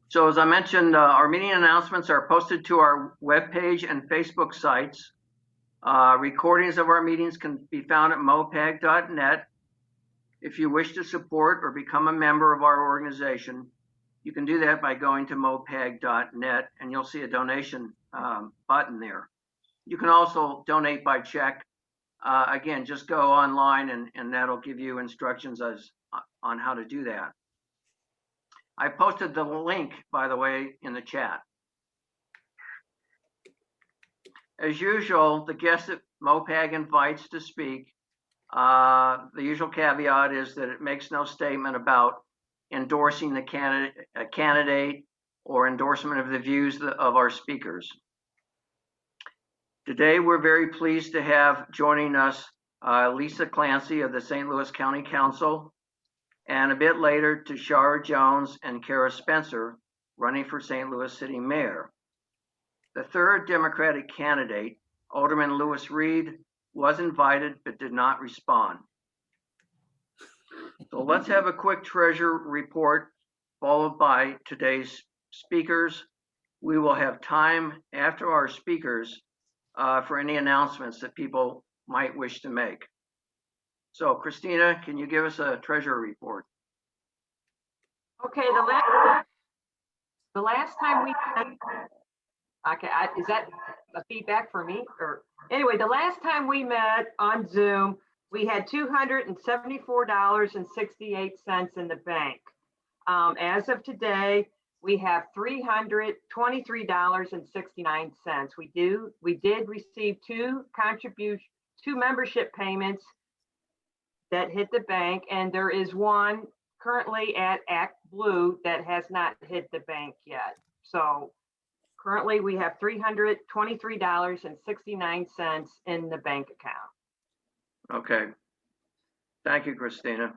So as I mentioned, our meeting announcements are posted to our webpage and Facebook sites. Recordings of our meetings can be found at mopag.net. If you wish to support or become a member of our organization, you can do that by going to mopag.net, and you'll see a donation button there. You can also donate by check. Again, just go online and that'll give you instructions on how to do that. I posted the link, by the way, in the chat. As usual, the guests that MOPAG invites to speak, the usual caveat is that it makes no statement about endorsing the candidate or endorsement of the views of our speakers. Today, we're very pleased to have joining us Lisa Clancy of the St. Louis County Council, and a bit later, Tishaura Jones and Cara Spencer, running for St. Louis City Mayor. The third Democratic candidate, Alderman Lewis Reed, was invited but did not respond. So let's have a quick treasurer report followed by today's speakers. We will have time after our speakers for any announcements that people might wish to make. So Christina, can you give us a treasurer report? Okay, the last time we okay, is that a feedback for me? Or anyway, the last time we met on Zoom, we had $274.68 in the bank. As of today, we have $323.69. We did receive two membership payments that hit the bank, and there is one currently at Act Blue that has not hit the bank yet. So currently we have $323.69 in the bank account. Okay. Thank you, Christina.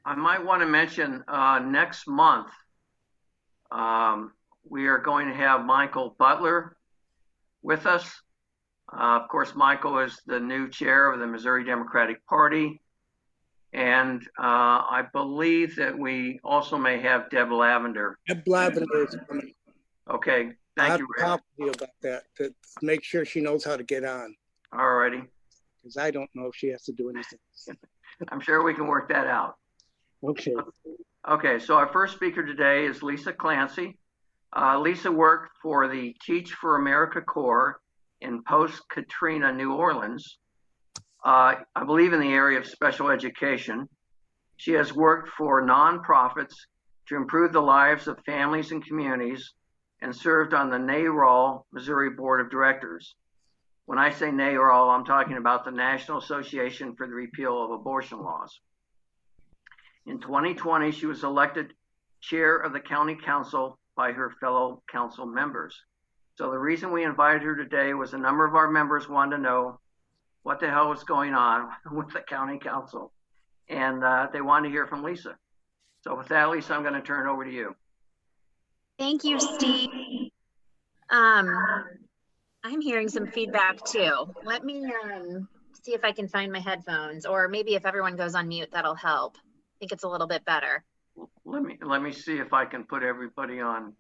I might want to mention next month, we are going to have Michael Butler with us. Of course, Michael is the new chair of the Missouri Democratic Party. And I believe that we also may have Deb Lavender. Deb Lavender is coming. Okay, thank you, Rick. I'll talk to you about that to make sure she knows how to get on. All righty. Because I don't know if she has to do anything. I'm sure we can work that out. Okay. Okay, so our first speaker today is Lisa Clancy. Lisa worked for the Teach for America Corps in post-Katrina New Orleans. I believe in the area of special education. She has worked for nonprofits to improve the lives of families and communities and served on the mayoral Missouri Board of Directors. When I say mayoral, I'm talking about the National Association for the Repeal of Abortion Laws. In 2020, she was elected chair of the county council by her fellow council members. So the reason we invited her today was a number of our members wanted to know what the hell was going on with the county council. And they wanted to hear from Lisa. So with that, Lisa, I'm going to turn it over to you. Thank you, Steve. I'm hearing some feedback too. Let me see if I can find my headphones, or maybe if everyone goes on mute, that'll help. I think it's a little bit better. Let me see if I can put everybody on.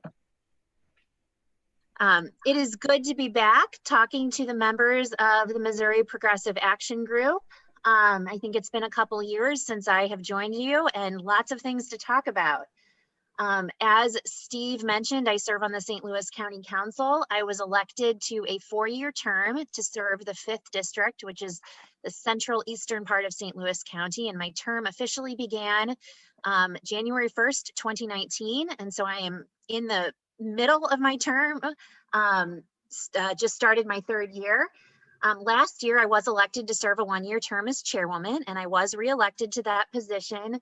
It is good to be back talking to the members of the Missouri Progressive Action Group. I think it's been a couple years since I have joined you and lots of things to talk about. As Steve mentioned, I serve on the St. Louis County Council. I was elected to a 4-year term to serve the 5th District, which is the central eastern part of St. Louis County, and my term officially began January 1st, 2019, and so I am in the middle of my term, just started my 3rd year. Last year, I was elected to serve a 1-year term as chairwoman, and I was reelected to that position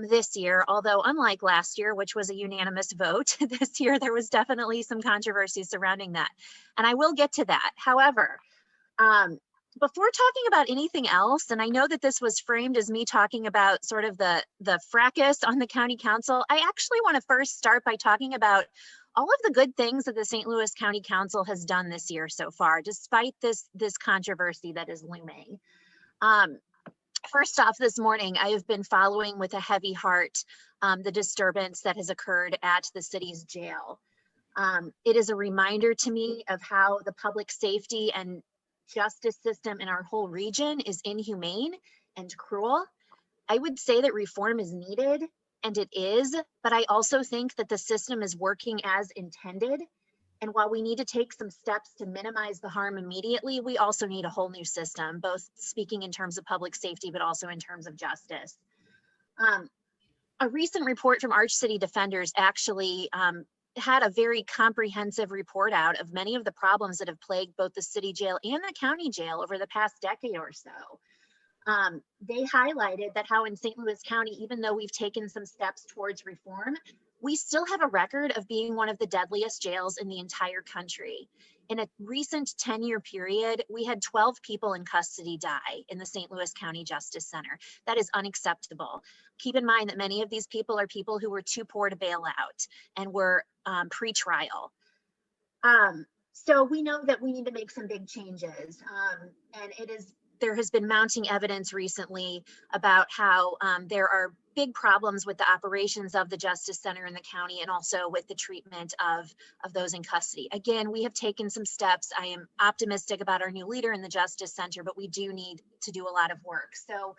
this year, although unlike last year, which was a unanimous vote, this year there was definitely some controversy surrounding that, and I will get to that. However, before talking about anything else, and I know that this was framed as me talking about sort of the fracas on the county council, I actually want to first start by talking about all of the good things that the St. Louis County Council has done this year so far, despite this controversy that is looming. First off, this morning, I have been following with a heavy heart the disturbance that has occurred at the city's jail. It is a reminder to me of how the public safety and justice system in our whole region is inhumane and cruel. I would say that reform is needed, and it is, but I also think that the system is working as intended. And while we need to take some steps to minimize the harm immediately, we also need a whole new system, both speaking in terms of public safety, but also in terms of justice. A recent report from Arch City Defenders actually had a very comprehensive report out of many of the problems that have plagued both the city jail and the county jail over the past decade or so. They highlighted that how in St. Louis County, even though we've taken some steps towards reform, we still have a record of being one of the deadliest jails in the entire country. In a recent 10-year period, we had 12 people in custody die in the St. Louis County Justice Center. That is unacceptable. Keep in mind that many of these people are people who were too poor to bail out and were pre-trial. So we know that we need to make some big changes. And there has been mounting evidence recently about how there are big problems with the operations of the Justice Center in the county and also with the treatment of those in custody. Again, we have taken some steps. I am optimistic about our new leader in the Justice Center, but we do need to do a lot of work. So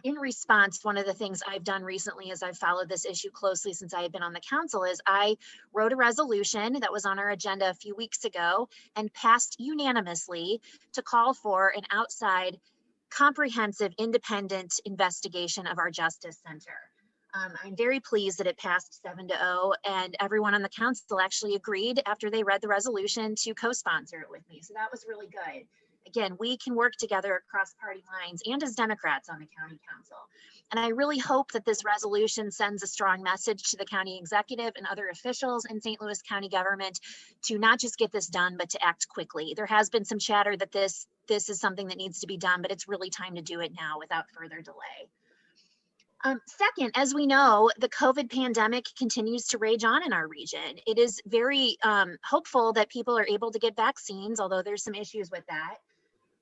in response, one of the things I've done recently as I've followed this issue closely since I have been on the council is I wrote a resolution that was on our agenda a few weeks ago and passed unanimously to call for an outside, comprehensive, independent investigation of our Justice Center. I'm very pleased that it passed 7-0, and everyone on the council actually agreed after they read the resolution to co-sponsor it with me. So that was really good. Again, we can work together across party lines and as Democrats on the county council. And I really hope that this resolution sends a strong message to the county executive and other officials in St. Louis County government to not just get this done, but to act quickly. There has been some chatter that this is something that needs to be done, but it's really time to do it now without further delay. Second, as we know, the COVID pandemic continues to rage on in our region. It is very hopeful that people are able to get vaccines, although there's some issues with that.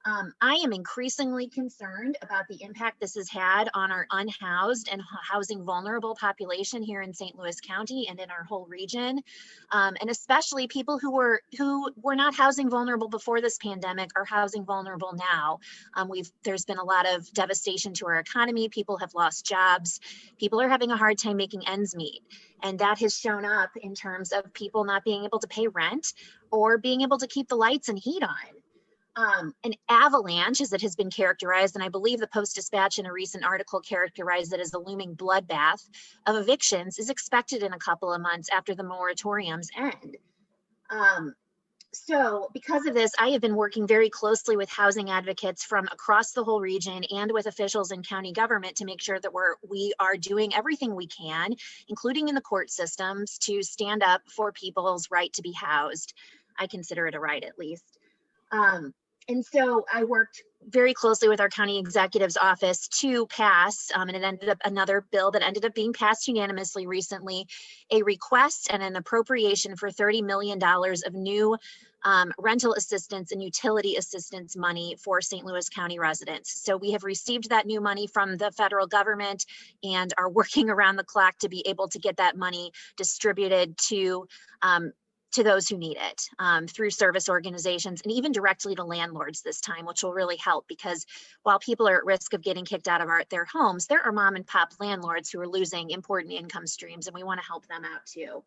I am increasingly concerned about the impact this has had on our unhoused and housing vulnerable population here in St. Louis County and in our whole region, and especially people who were not housing vulnerable before this pandemic are housing vulnerable now. There's been a lot of devastation to our economy. People have lost jobs. People are having a hard time making ends meet, and that has shown up in terms of people not being able to pay rent or being able to keep the lights and heat on. An avalanche, as it has been characterized, and I believe the Post-Dispatch in a recent article characterized it as a looming bloodbath of evictions, is expected in a couple of months after the moratoriums end. So because of this, I have been working very closely with housing advocates from across the whole region and with officials in county government to make sure that we are doing everything we can, including in the court systems, to stand up for people's right to be housed. I consider it a right, at least. And so I worked very closely with our county executive's office to pass, and it ended up another bill that ended up being passed unanimously recently, a request and an appropriation for $30 million of new rental assistance and utility assistance money for St. Louis County residents. So we have received that new money from the federal government and are working around the clock to be able to get that money distributed to those who need it through service organizations and even directly to landlords this time, which will really help, because while people are at risk of getting kicked out of their homes, there are mom and pop landlords who are losing important income streams, and we want to help them out too.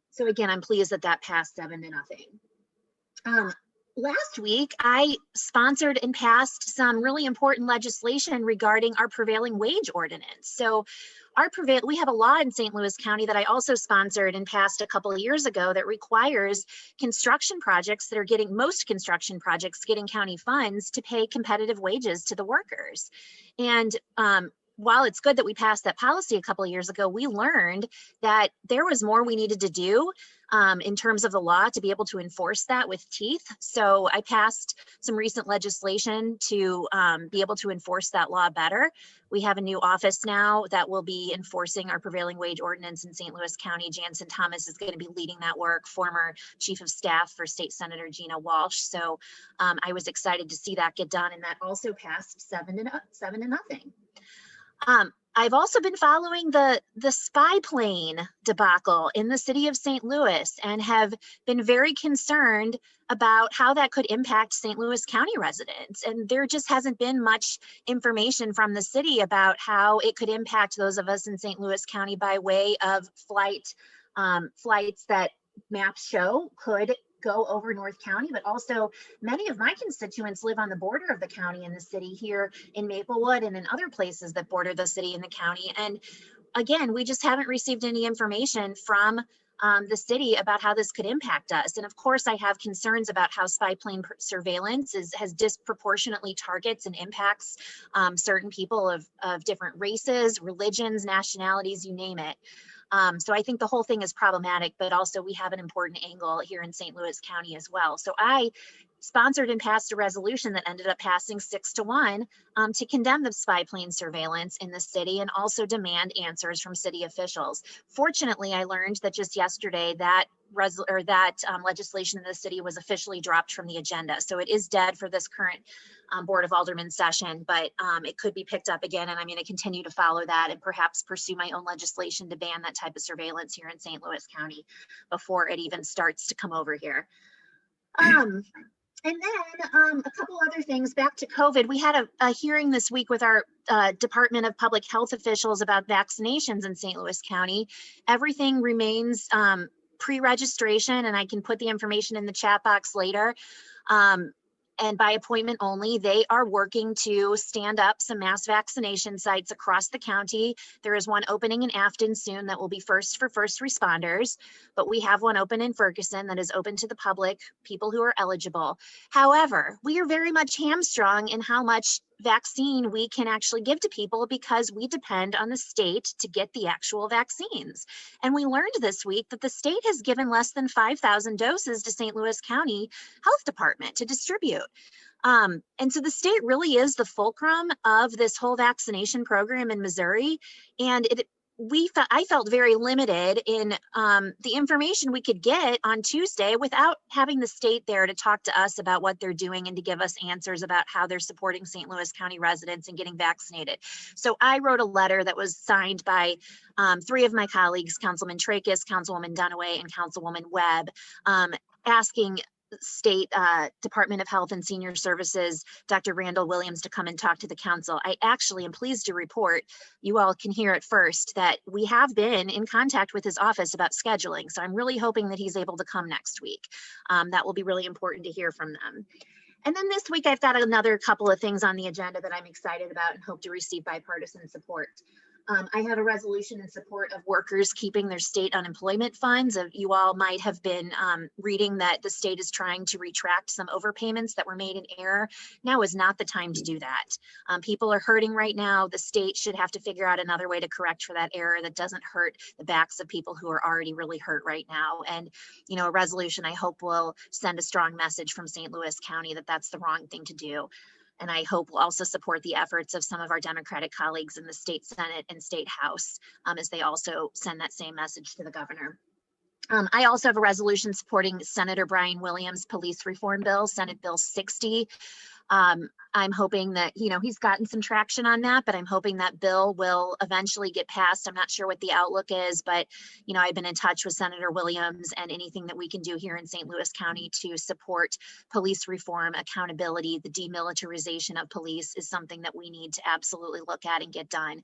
So again, I'm pleased that that passed 7-0. Last week, I sponsored and passed some really important legislation regarding our prevailing wage ordinance. So we have a law in St. Louis County that I also sponsored and passed a couple of years ago that requires construction projects most construction projects getting county funds to pay competitive wages to the workers. And while it's good that we passed that policy a couple of years ago, we learned that there was more we needed to do in terms of the law to be able to enforce that with teeth. So I passed some recent legislation to be able to enforce that law better. We have a new office now that will be enforcing our prevailing wage ordinance in St. Louis County. Jansen Thomas is going to be leading that work, former chief of staff for State Senator Gina Walsh. So I was excited to see that get done, and that also passed 7-0. I've also been following the spy plane debacle in the city of St. Louis and have been very concerned about how that could impact St. Louis County residents. And there just hasn't been much information from the city about how it could impact those of us in St. Louis County by way of flights that maps show could go over North County, but also many of my constituents live on the border of the county and the city here in Maplewood and in other places that border the city and the county. And again, we just haven't received any information from the city about how this could impact us. And of course, I have concerns about how spy plane surveillance has disproportionately targets and impacts certain people of different races, religions, nationalities, you name it. So I think the whole thing is problematic, but also we have an important angle here in St. Louis County as well. So I sponsored and passed a resolution that ended up passing 6-1 to condemn the spy plane surveillance in the city and also demand answers from city officials. Fortunately, I learned that just yesterday that legislation in the city was officially dropped from the agenda. So it is dead for this current Board of Aldermen session, but it could be picked up again. And I'm going to continue to follow that and perhaps pursue my own legislation to ban that type of surveillance here in St. Louis County before it even starts to come over here. And then a couple other things back to COVID. We had a hearing this week with our Department of Public Health officials about vaccinations in St. Louis County. Everything remains pre-registration, and I can put the information in the chat box later. And by appointment only, they are working to stand up some mass vaccination sites across the county. There is one opening in Afton soon that will be first for first responders, but we have one open in Ferguson that is open to the public, people who are eligible. However, we are very much hamstrung in how much vaccine we can actually give to people because we depend on the state to get the actual vaccines. And we learned this week that the state has given less than 5,000 doses to St. Louis County Health Department to distribute. And so the state really is the fulcrum of this whole vaccination program in Missouri. And I felt very limited in the information we could get on Tuesday without having the state there to talk to us about what they're doing and to give us answers about how they're supporting St. Louis County residents and getting vaccinated. So I wrote a letter that was signed by 3 of my colleagues, Councilman Trachis, Councilwoman Dunaway, and Councilwoman Webb, asking State Department of Health and Senior Services, Dr. Randall Williams, to come and talk to the council. I actually am pleased to report, you all can hear it first, that we have been in contact with his office about scheduling. So I'm really hoping that he's able to come next week. That will be really important to hear from them. And then this week, I've got another couple of things on the agenda that I'm excited about and hope to receive bipartisan support. I have a resolution in support of workers keeping their state unemployment funds. You all might have been reading that the state is trying to retract some overpayments that were made in error. Now is not the time to do that. People are hurting right now. The state should have to figure out another way to correct for that error that doesn't hurt the backs of people who are already really hurt right now. And, you know, a resolution I hope will send a strong message from St. Louis County that that's the wrong thing to do. And I hope will also support the efforts of some of our Democratic colleagues in the state Senate and state House as they also send that same message to the governor. I also have a resolution supporting Senator Brian Williams' police reform bill, Senate Bill 60. I'm hoping that, you know, he's gotten some traction on that, but I'm hoping that bill will eventually get passed. I'm not sure what the outlook is, but, you know, I've been in touch with Senator Williams, and anything that we can do here in St. Louis County to support police reform, accountability, the demilitarization of police is something that we need to absolutely look at and get done.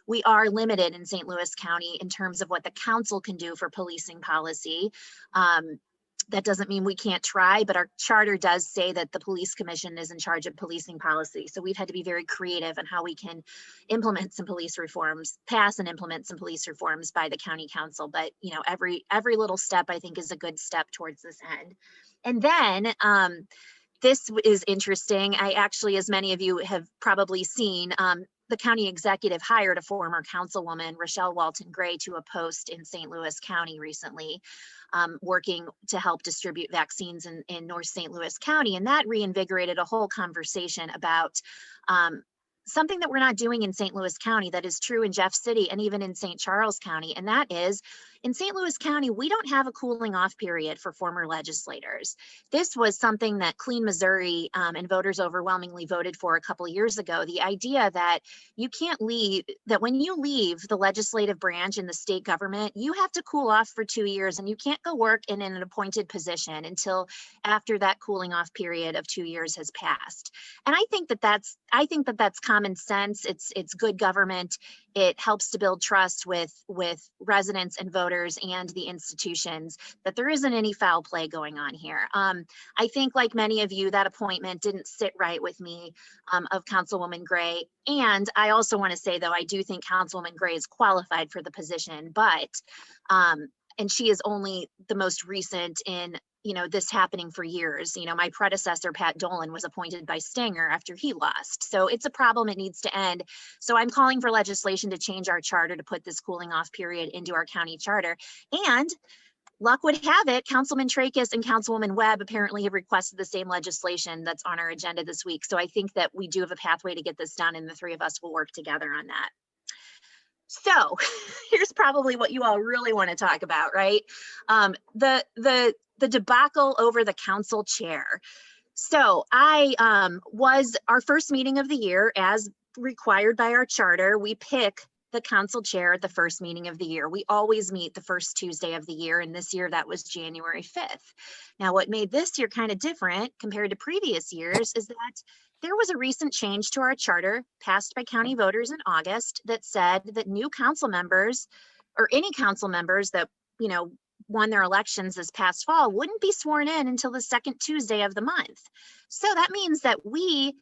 We are limited in St. Louis County in terms of what the council can do for policing policy. That doesn't mean we can't try, but our charter does say that the police commission is in charge of policing policy. So we've had to be very creative in how we can implement some police reforms, pass and implement some police reforms by the county council. But, you know, every little step I think is a good step towards this end. And then this is interesting. I actually, as many of you have probably seen, the county executive hired a former councilwoman, Rochelle Walton Gray, to a post in St. Louis County recently, working to help distribute vaccines in North St. Louis County. And that reinvigorated a whole conversation about something that we're not doing in St. Louis County that is true in Jeff City and even in St. Charles County. And that is, in St. Louis County, we don't have a cooling off period for former legislators. This was something that Clean Missouri and voters overwhelmingly voted for a couple of years ago. The idea that you can't leave, that when you leave the legislative branch in the state government, you have to cool off for 2 years and you can't go work in an appointed position until after that cooling off period of 2 years has passed. And I think that that's common sense. It's good government. It helps to build trust with residents and voters and the institutions that there isn't any foul play going on here. I think, like many of you, that appointment didn't sit right with me of Councilwoman Gray. And I also want to say, though, I do think Councilwoman Gray is qualified for the position, but and she is only the most recent in this happening for years. My predecessor, Pat Dolan, was appointed by Stanger after he lost. So it's a problem. It needs to end. So I'm calling for legislation to change our charter to put this cooling off period into our county charter. And luck would have it, Councilman Trachis and Councilwoman Webb apparently have requested the same legislation that's on our agenda this week. So I think that we do have a pathway to get this done, and the three of us will work together on that. So here's probably what you all really want to talk about, right? The debacle over the council chair. So was our first meeting of the year, as required by our charter. We pick the council chair at the first meeting of the year. We always meet the first Tuesday of the year, and this year that was January 5th. Now, what made this year kind of different compared to previous years is that there was a recent change to our charter passed by county voters in August that said that new council members, or any council members that won their elections this past fall, wouldn't be sworn in until the second Tuesday of the month. So that means that we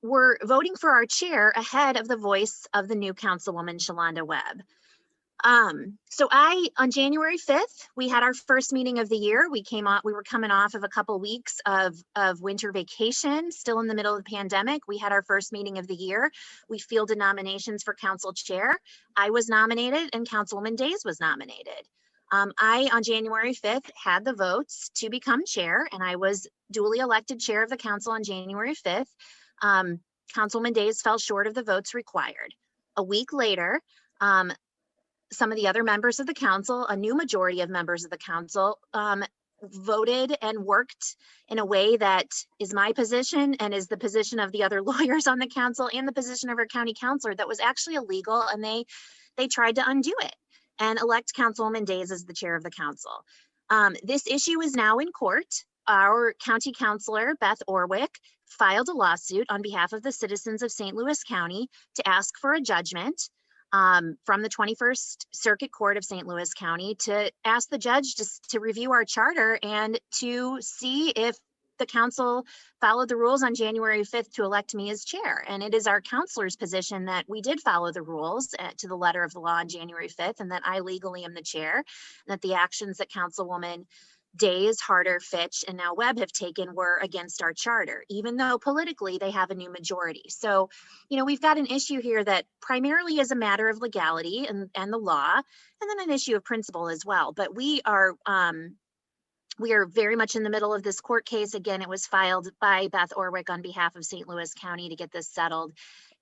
were voting for our chair ahead of the voice of the new councilwoman, Shalonda Webb. So on January 5th, we had our first meeting of the year. We were coming off of a couple weeks of winter vacation, still in the middle of the pandemic. We had our first meeting of the year. We fielded nominations for council chair. I was nominated and Councilwoman Days was nominated. I, on January 5th, had the votes to become chair, and I was duly elected chair of the council on January 5th. Councilwoman Days fell short of the votes required. A week later, some of the other members of the council, a new majority of members of the council, voted and worked in a way that is my position and is the position of the other lawyers on the council and the position of our county councilor that was actually illegal, and they tried to undo it and elect Councilwoman Days as the chair of the council. This issue is now in court. Our county councilor, Beth Orwick, filed a lawsuit on behalf of the citizens of St. Louis County to ask for a judgment from the 21st Circuit Court of St. Louis County to ask the judge to review our charter and to see if the council followed the rules on January 5th to elect me as chair. And it is our councilor's position that we did follow the rules to the letter of the law on January 5th, and that I legally am the chair, and that the actions that Councilwoman Days, Harder, Fitch, and now Webb have taken were against our charter, even though politically they have a new majority. So, we've got an issue here that primarily is a matter of legality and the law, and then an issue of principle as well. But we are very much in the middle of this court case. Again, it was filed by Beth Orwick on behalf of St. Louis County to get this settled.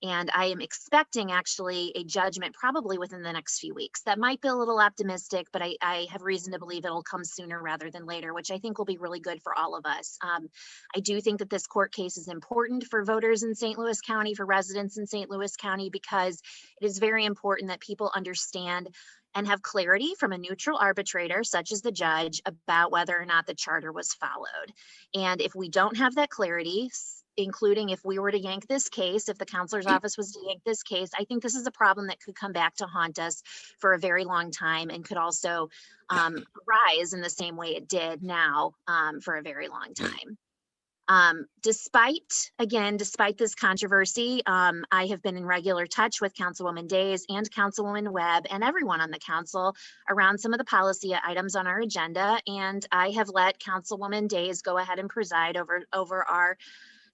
And I am expecting actually a judgment probably within the next few weeks. That might be a little optimistic, but I have reason to believe it'll come sooner rather than later, which I think will be really good for all of us. I do think that this court case is important for voters in St. Louis County, for residents in St. Louis County, because it is very important that people understand and have clarity from a neutral arbitrator, such as the judge, about whether or not the charter was followed. And if we don't have that clarity, including if we were to yank this case, if the counselor's office was to yank this case, I think this is a problem that could come back to haunt us for a very long time, and could also rise in the same way it did now for a very long time. Despite this controversy, I have been in regular touch with Councilwoman Days and Councilwoman Webb and everyone on the council around some of the policy items on our agenda, and I have let Councilwoman Days go ahead and preside over our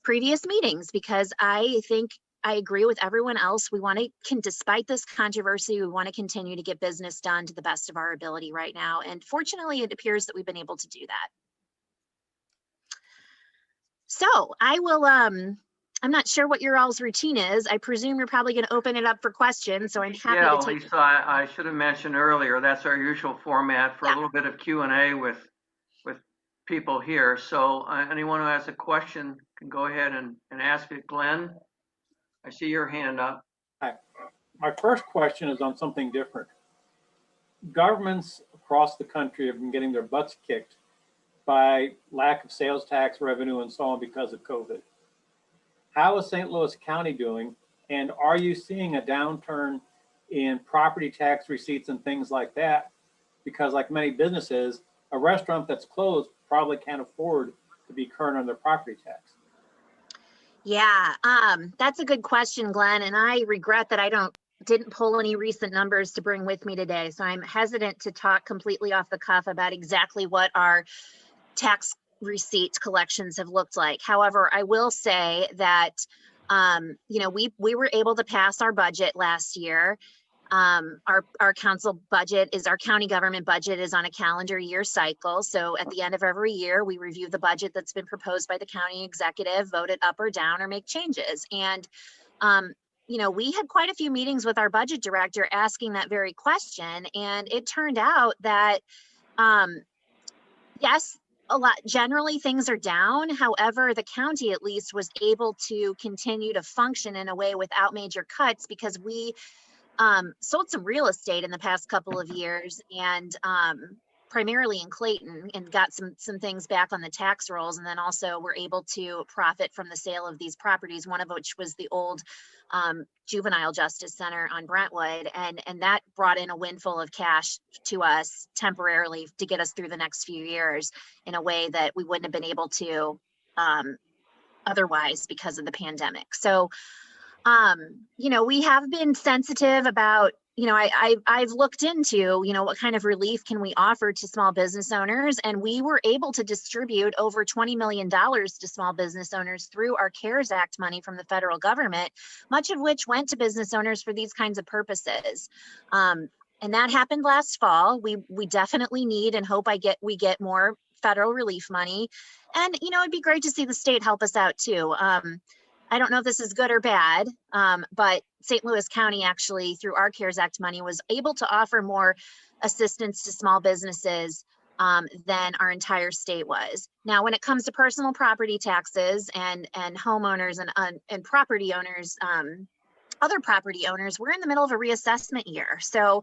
previous meetings, because I think I agree with everyone else. We want to, despite this controversy, we want to continue to get business done to the best of our ability right now. And fortunately, it appears that we've been able to do that. So I will, I'm not sure what your all's routine is. I presume you're probably going to open it up for questions. So I'm happy Yeah, to take. Lisa, I should have mentioned earlier, that's our usual format for a Yeah. little bit of Q&A with people here. So anyone who has a question can go ahead and ask it. Glenn, I see your hand up. Hi. My first question is on something different. Governments across the country have been getting their butts kicked by lack of sales tax revenue and so on because of COVID. How is St. Louis County doing? And are you seeing a downturn in property tax receipts and things like that? Because like many businesses, a restaurant that's closed probably can't afford to be current on their property tax. Yeah, that's a good question, Glenn. And I regret that I didn't pull any recent numbers to bring with me today. So I'm hesitant to talk completely off the cuff about exactly what our tax receipt collections have looked like. However, I will say that, you know, we were able to pass our budget last year. Our council budget is, our county government budget is on a calendar year cycle. So at the end of every year, we review the budget that's been proposed by the county executive, vote it up or down or make changes. And, you know, we had quite a few meetings with our budget director asking that very question. And it turned out that, yes, a lot, generally things are down. However, the county at least was able to continue to function in a way without major cuts because we sold some real estate in the past couple of years and primarily in Clayton, and got some things back on the tax rolls. And then also were able to profit from the sale of these properties, one of which was the old juvenile justice center on Brentwood. And that brought in a windfall of cash to us temporarily to get us through the next few years in a way that we wouldn't have been able to otherwise because of the pandemic. So you know, we have been sensitive about, you know, I've looked into, you know, what kind of relief can we offer to small business owners, and we were able to distribute over $20 million to small business owners through our CARES Act money from the federal government, much of which went to business owners for these kinds of purposes. And that happened last fall. We definitely need and hope we get more federal relief money. And, you know, it'd be great to see the state help us out too. I don't know if this is good or bad, but St. Louis County actually, through our CARES Act money, was able to offer more assistance to small businesses than our entire state was. Now, when it comes to personal property taxes and homeowners and property owners, other property owners, we're in the middle of a reassessment year. So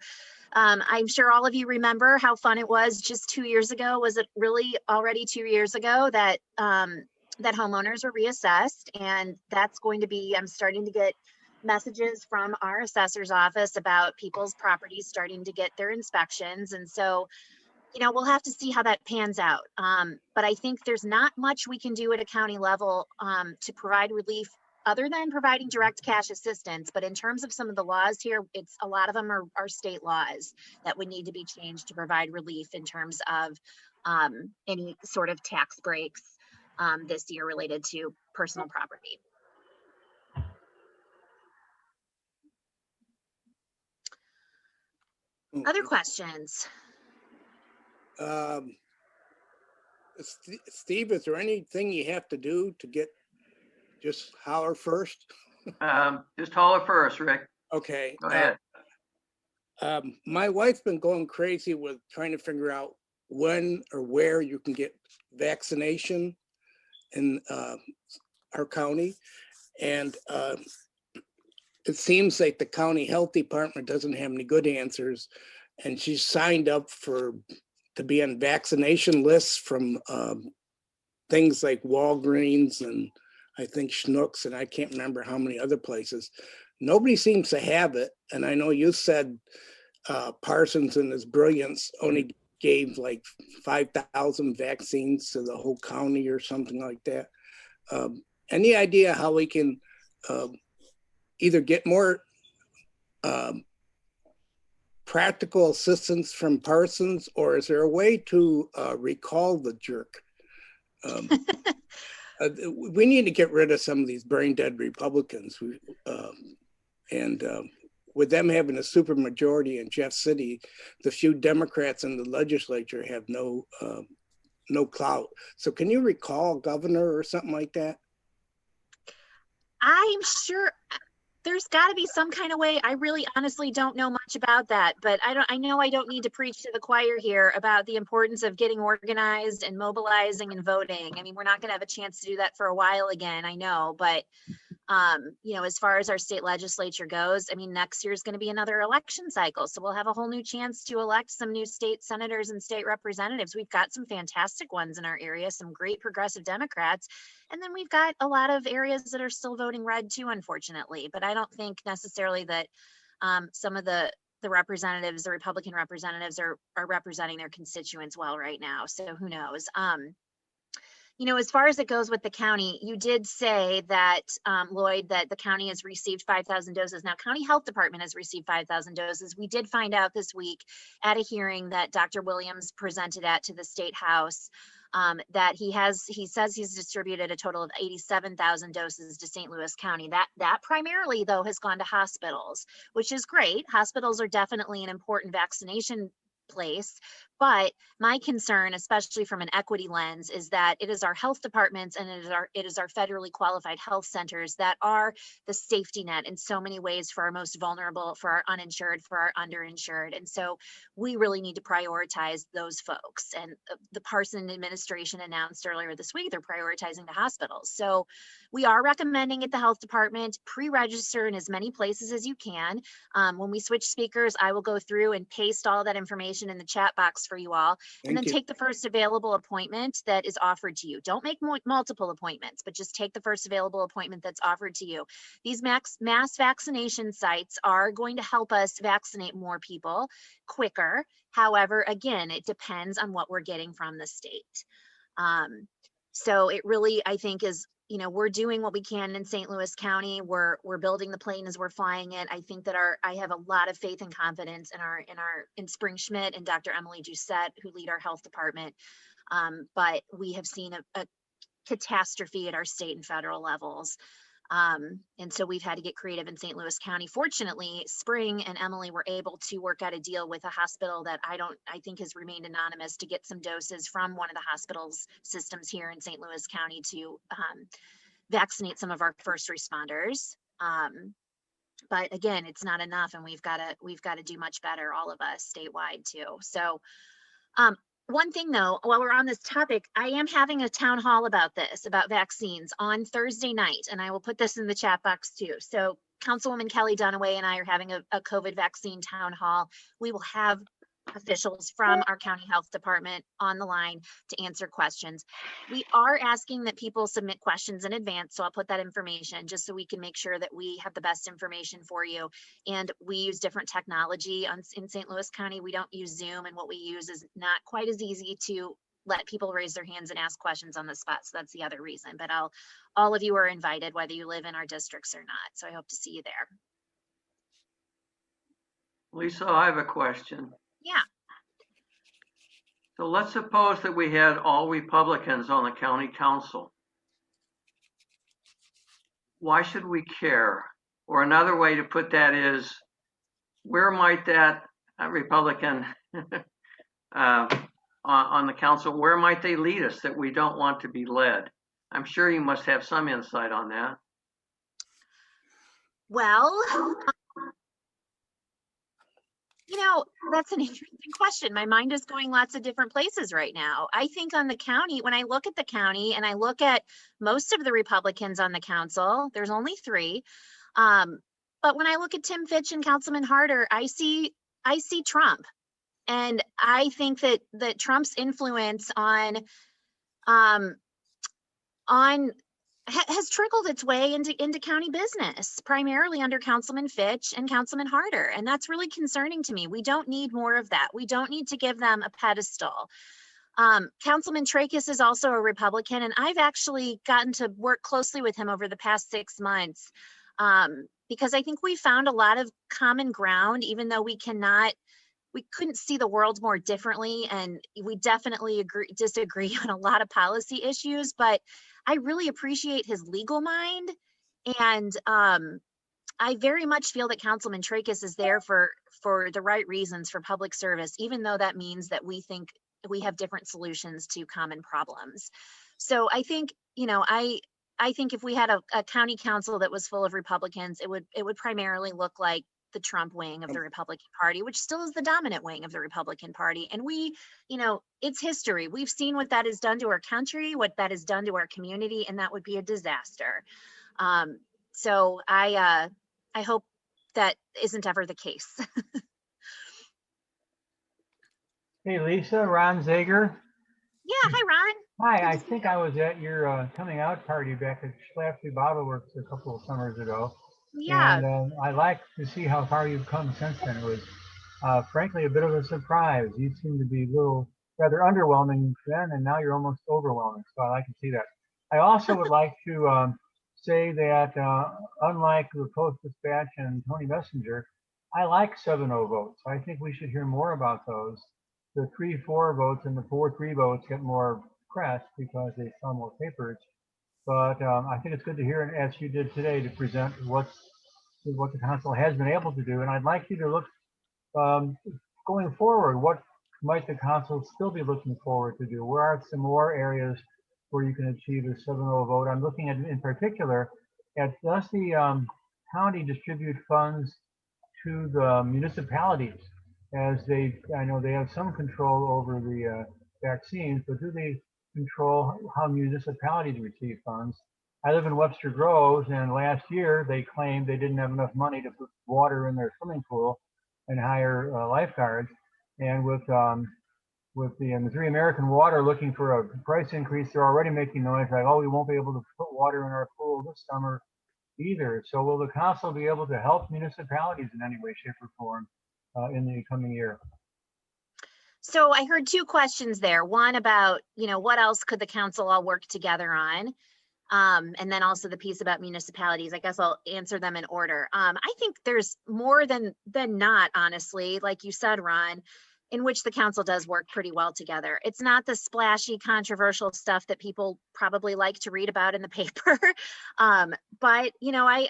I'm sure all of you remember how fun it was just 2 years ago. Was it really already 2 years ago that that homeowners were reassessed? And that's going to be, I'm starting to get messages from our assessor's office about people's properties starting to get their inspections. And so, you know, we'll have to see how that pans out. But I think there's not much we can do at a county level to provide relief other than providing direct cash assistance. But in terms of some of the laws here, it's a lot of them are state laws that would need to be changed to provide relief in terms of any sort of tax breaks this year related to personal property. Other questions? Steve, is there anything you have to do to get, just holler first? Just holler first, Rick. Okay. Go ahead. My wife's been going crazy with trying to figure out when or where you can get vaccination in our county. And it seems like the county health department doesn't have any good answers. And she's signed up to be on vaccination lists from things like Walgreens and I think Schnucks, and I can't remember how many other places. Nobody seems to have it. And I know you said Parsons in his brilliance only gave like 5,000 vaccines to the whole county or something like that. Any idea how we can either get more practical assistance from Parsons, or is there a way to recall the jerk? We need to get rid of some of these brain dead Republicans and with them having a super majority in Jeff City, the few Democrats in the legislature have no clout. So can you recall a governor or something like that? I'm sure there's got to be some kind of way. I really honestly don't know much about that, but I know I don't need to preach to the choir here about the importance of getting organized and mobilizing and voting. I mean, we're not going to have a chance to do that for a while again, I know, but you know, as far as our state legislature goes, I mean, next year is going to be another election cycle. So we'll have a whole new chance to elect some new state senators and state representatives. We've got some fantastic ones in our area, some great progressive Democrats. And then we've got a lot of areas that are still voting red too, unfortunately. But I don't think necessarily that some of the representatives, the Republican representatives are representing their constituents well right now. So who knows? You know, as far as it goes with the county, you did say that, Lloyd, that the county has received 5,000 doses. Now, County Health Department has received 5,000 doses. We did find out this week at a hearing that Dr. Williams presented at to the State House that he says he's distributed a total of 87,000 doses to St. Louis County. That primarily, though, has gone to hospitals, which is great. Hospitals are definitely an important vaccination place. But my concern, especially from an equity lens, is that it is our health departments and it is our federally qualified health centers that are the safety net in so many ways for our most vulnerable, for our uninsured, for our underinsured. And so we really need to prioritize those folks. And the Parson administration announced earlier this week, they're prioritizing the hospitals. So we are recommending at the health department, pre-register in as many places as you can. When we switch speakers, I will go through and paste all that information in the chat box for you all, and then take the first available appointment that is offered to you. Don't make multiple appointments, but just take the first available appointment that's offered to you. These mass vaccination sites are going to help us vaccinate more people quicker. However, again, it depends on what we're getting from the state. So it really, I think, is, you know, we're doing what we can in St. Louis County. We're building the plane as we're flying it. I think that I have a lot of faith and confidence in Spring Schmidt and Dr. Emily Doucette, who lead our health department. But we have seen a catastrophe at our state and federal levels. And so we've had to get creative in St. Louis County. Fortunately, Spring and Emily were able to work out a deal with a hospital that I think has remained anonymous, to get some doses from one of the hospitals systems here in St. Louis County to vaccinate some of our first responders. But again, it's not enough, and we've got to do much better, all of us statewide too. So one thing though, while we're on this topic, I am having a town hall about this, about vaccines, on Thursday night, and I will put this in the chat box too. So Councilwoman Kelly Dunaway and I are having a COVID vaccine town hall. We will have officials from our county health department on the line to answer questions. We are asking that people submit questions in advance, so I'll put that information just so we can make sure that we have the best information for you. And we use different technology in St. Louis County. We don't use Zoom, and what we use is not quite as easy to let people raise their hands and ask questions on the spot. So that's the other reason. But all of you are invited, whether you live in our districts or not. So I hope to see you there. Lisa, I have a question. Yeah. So let's suppose that we had all Republicans on the county council. Why should we care? Or another way to put that is, where might that Republican on the council, where might they lead us that we don't want to be led? I'm sure you must have some insight on that. Well, you know, that's an interesting question. My mind is going lots of different places right now. I think on the county, when I look at the county and I look at most of the Republicans on the council, there's only 3. But when I look at Tim Fitch and Councilman Harder, I see Trump. And I think that Trump's influence has trickled its way into county business, primarily under Councilman Fitch and Councilman Harder. And that's really concerning to me. We don't need more of that. We don't need to give them a pedestal. Councilman Trachis is also a Republican, and I've actually gotten to work closely with him over the past 6 months because I think we found a lot of common ground, even though we cannot we couldn't see the world more differently, and we definitely disagree on a lot of policy issues, but I really appreciate his legal mind. And I very much feel that Councilman Tracus is there for the right reasons, for public service, even though that means that we think we have different solutions to common problems. So I think, I think if we had a county council that was full of Republicans, it would primarily look like the Trump wing of the Republican Party, which still is the dominant wing of the Republican Party. And we, it's history. We've seen what that has done to our country, what that has done to our community, and that would be a disaster. So I hope that isn't ever the case. Hey, Lisa, Ron Zager. Yeah, hi, Ron. Hi, I think I was at your coming out party back at Schlafly Bottle Works a couple of summers ago. Yeah. And I like to see how far you've come since then. It was frankly a bit of a surprise. You seem to be a little rather underwhelming then, and now you're almost overwhelming. So I like to see that. I also would like to say that unlike the Post-Dispatch and Tony Messenger, I like 7-0 votes. I think we should hear more about those. The 3-4 votes and the 4-3 votes get more press because they sell more papers. But I think it's good to hear, as you did today, to present what the council has been able to do. And I'd like you to look going forward. What might the council still be looking forward to do? Where are some more areas where you can achieve a 7-0 vote? I'm looking at, in particular, at does the county distribute funds to the municipalities, as I know they have some control over the vaccines, but do they control how municipalities receive funds? I live in Webster Groves, and last year they claimed they didn't have enough money to put water in their swimming pool and hire lifeguards. And with the Missouri American Water looking for a price increase, they're already making noise like, oh, we won't be able to put water in our pool this summer either. So will the council be able to help municipalities in any way, shape, or form in the coming year? So I heard two questions there. One about, what else could the council all work together on? And then also the piece about municipalities. I guess I'll answer them in order. I think there's more than not, honestly, like you said, Ron, in which the council does work pretty well together. It's not the splashy, controversial stuff that people probably like to read about in the paper. But,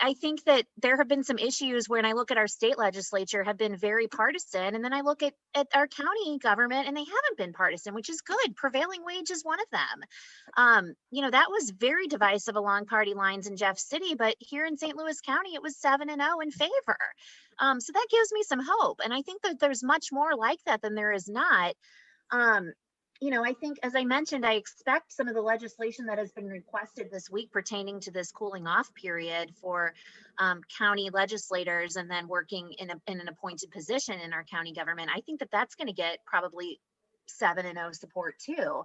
I think that there have been some issues when I look at our state legislature have been very partisan. And then I look at our county government and they haven't been partisan, which is good. Prevailing wage is one of them. That was very divisive along party lines in Jeff City, but here in St. Louis County, it was 7-0 in favor. So that gives me some hope. And I think that there's much more like that than there is not. I think, as I mentioned, I expect some of the legislation that has been requested this week pertaining to this cooling off period for county legislators and then working in an appointed position in our county government. I think that that's going to get probably 7-0 support too.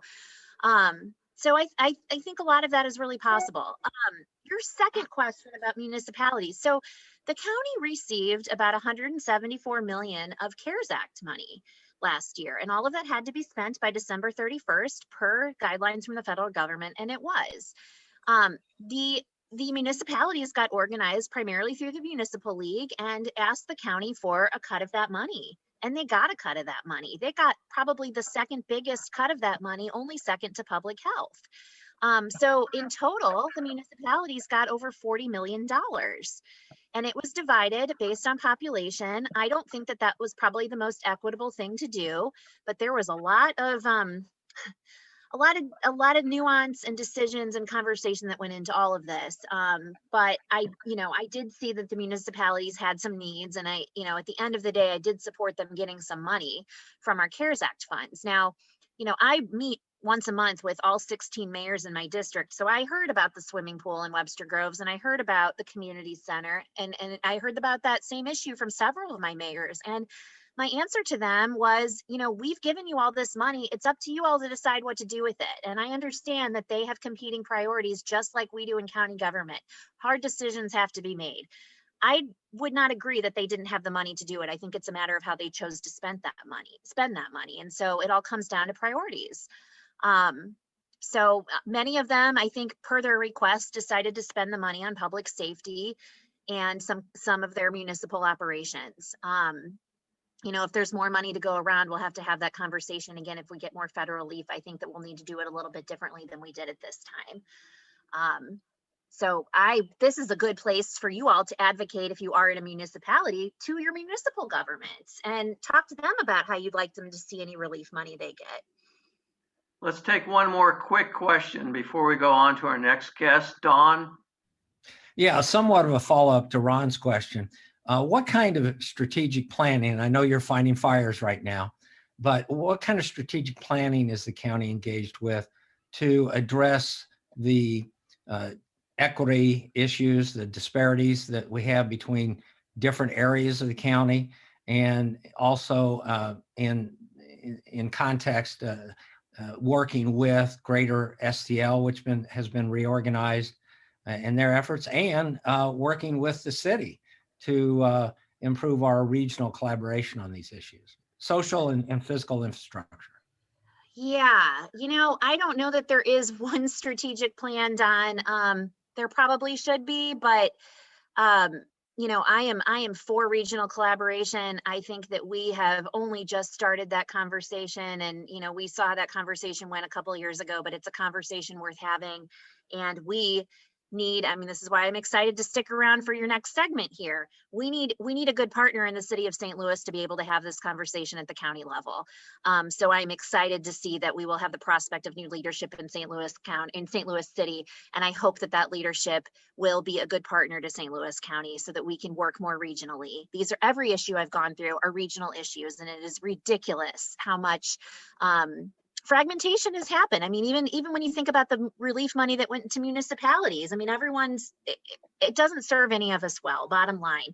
So I think a lot of that is really possible. Your second question about municipalities. So the county received about $174 million of CARES Act money last year, and all of that had to be spent by December 31st per guidelines from the federal government, and it was. The municipalities got organized primarily through the Municipal League and asked the county for a cut of that money. And they got a cut of that money. They got probably the second biggest cut of that money, only second to public health. So in total, the municipalities got over $40 million. And it was divided based on population. I don't think that was probably the most equitable thing to do, but there was a lot of nuance and decisions and conversation that went into all of this. But I did see that the municipalities had some needs, and at the end of the day, I did support them getting some money from our CARES Act funds. Now, I meet once a month with all 16 mayors in my district. So I heard about the swimming pool in Webster Groves, and I heard about the community center, and I heard about that same issue from several of my mayors. And my answer to them was, we've given you all this money. It's up to you all to decide what to do with it. And I understand that they have competing priorities just like we do in county government. Hard decisions have to be made. I would not agree that they didn't have the money to do it. I think it's a matter of how they chose to spend that money. And so it all comes down to priorities. So many of them, I think, per their request, decided to spend the money on public safety and some of their municipal operations. you know, if there's more money to go around, we'll have to have that conversation again. If we get more federal relief, I think that we'll need to do it a little bit differently than we did at this time. So this is a good place for you all to advocate, if you are in a municipality, to your municipal governments and talk to them about how you'd like them to see any relief money they get. Let's take one more quick question before we go on to our next guest. Dawn? Yeah, somewhat of a follow-up to Ron's question. What kind of strategic planning, I know you're fighting fires right now, but what kind of strategic planning is the county engaged with to address the equity issues, the disparities that we have between different areas of the county, and also in context, working with Greater STL, which has been reorganized in their efforts, and working with the city to improve our regional collaboration on these issues, social and physical infrastructure. Yeah, you know, I don't know that there is one strategic plan, Don. There probably should be, but you know, I am for regional collaboration. I think that we have only just started that conversation, and you know, we saw that conversation went a couple of years ago, but it's a conversation worth having. And we need, I mean, this is why I'm excited to stick around for your next segment here. We need a good partner in the city of St. Louis to be able to have this conversation at the county level. So I'm excited to see that we will have the prospect of new leadership in St. Louis County, in St. Louis City. And I hope that that leadership will be a good partner to St. Louis County so that we can work more regionally. These are, every issue I've gone through are regional issues, and it is ridiculous how much fragmentation has happened. I mean, even when you think about the relief money that went into municipalities, I mean, it doesn't serve any of us well, bottom line.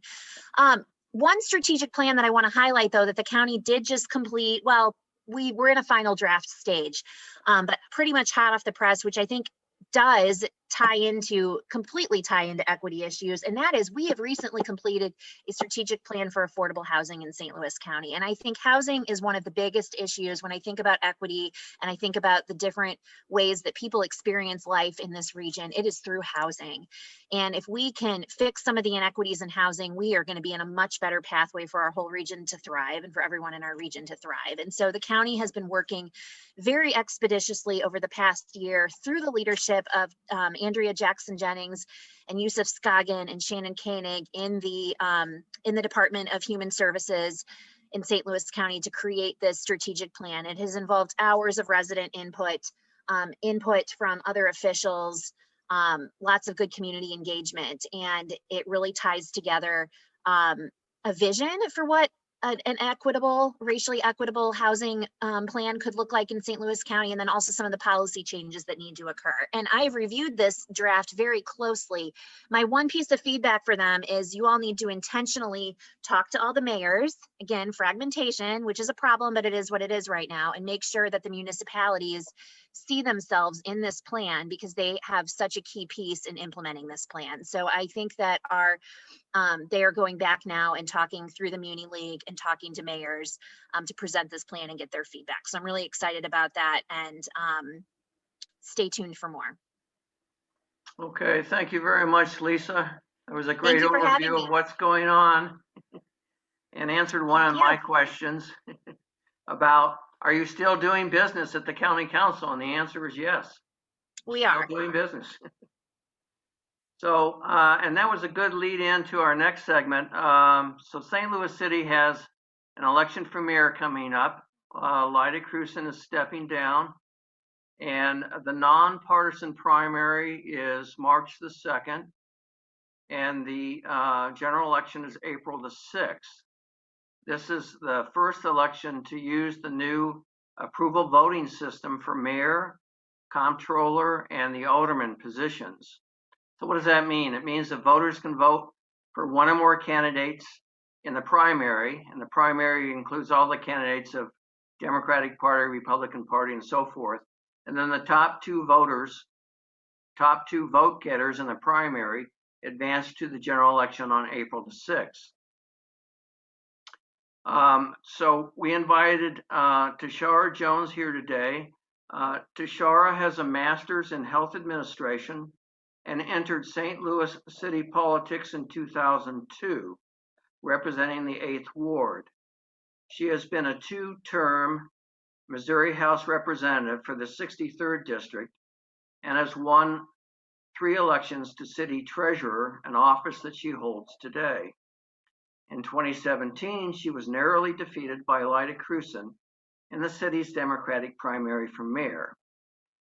One strategic plan that I want to highlight, though, that the county did just complete, well, we were in a final draft stage, but pretty much hot off the press, which I think does completely tie into equity issues. And that is, we have recently completed a strategic plan for affordable housing in St. Louis County. And I think housing is one of the biggest issues when I think about equity and I think about the different ways that people experience life in this region. It is through housing. And if we can fix some of the inequities in housing, we are going to be in a much better pathway for our whole region to thrive and for everyone in our region to thrive. And so the county has been working very expeditiously over the past year through the leadership of Andrea Jackson Jennings and Yusuf Scoggin and Shannon Koenig in the Department of Human Services in St. Louis County to create this strategic plan. It has involved hours of resident input, input from other officials, lots of good community engagement, and it really ties together a vision for what an equitable, racially equitable housing plan could look like in St. Louis County, and then also some of the policy changes that need to occur. And I've reviewed this draft very closely. My one piece of feedback for them is you all need to intentionally talk to all the mayors, again, fragmentation, which is a problem, but it is what it is right now, and make sure that the municipalities see themselves in this plan because they have such a key piece in implementing this plan. So I think that they are going back now and talking through the Muni League and talking to mayors to present this plan and get their feedback. So I'm really excited about that, and stay tuned for more. Okay, thank you very much, Lisa. That was a great you for having overview me. of what's going on and answered one of my questions about, are you still doing business at the county council? And the answer is yes. We are. Still doing business. So, and that was a good lead in to our next segment. So St. Louis City has an election for mayor coming up. Lyda Cruson is stepping down, and the nonpartisan primary is March the 2nd, and the general election is April the 6th. This is the first election to use the new approval voting system for mayor, comptroller, and the alderman positions. So what does that mean? It means that voters can vote for one or more candidates in the primary, and the primary includes all the candidates of Democratic Party, Republican Party, and so forth. And then the top two vote getters in the primary advance to the general election on April the 6th. So we invited Tishaura Jones here today. Tishaura has a master's in health administration and entered St. Louis City politics in 2002, representing the 8th Ward. She has been a two-term Missouri House Representative for the 63rd District and has won 3 elections to City Treasurer, an office that she holds today. In 2017, she was narrowly defeated by Lyda Cruson in the city's Democratic primary for mayor.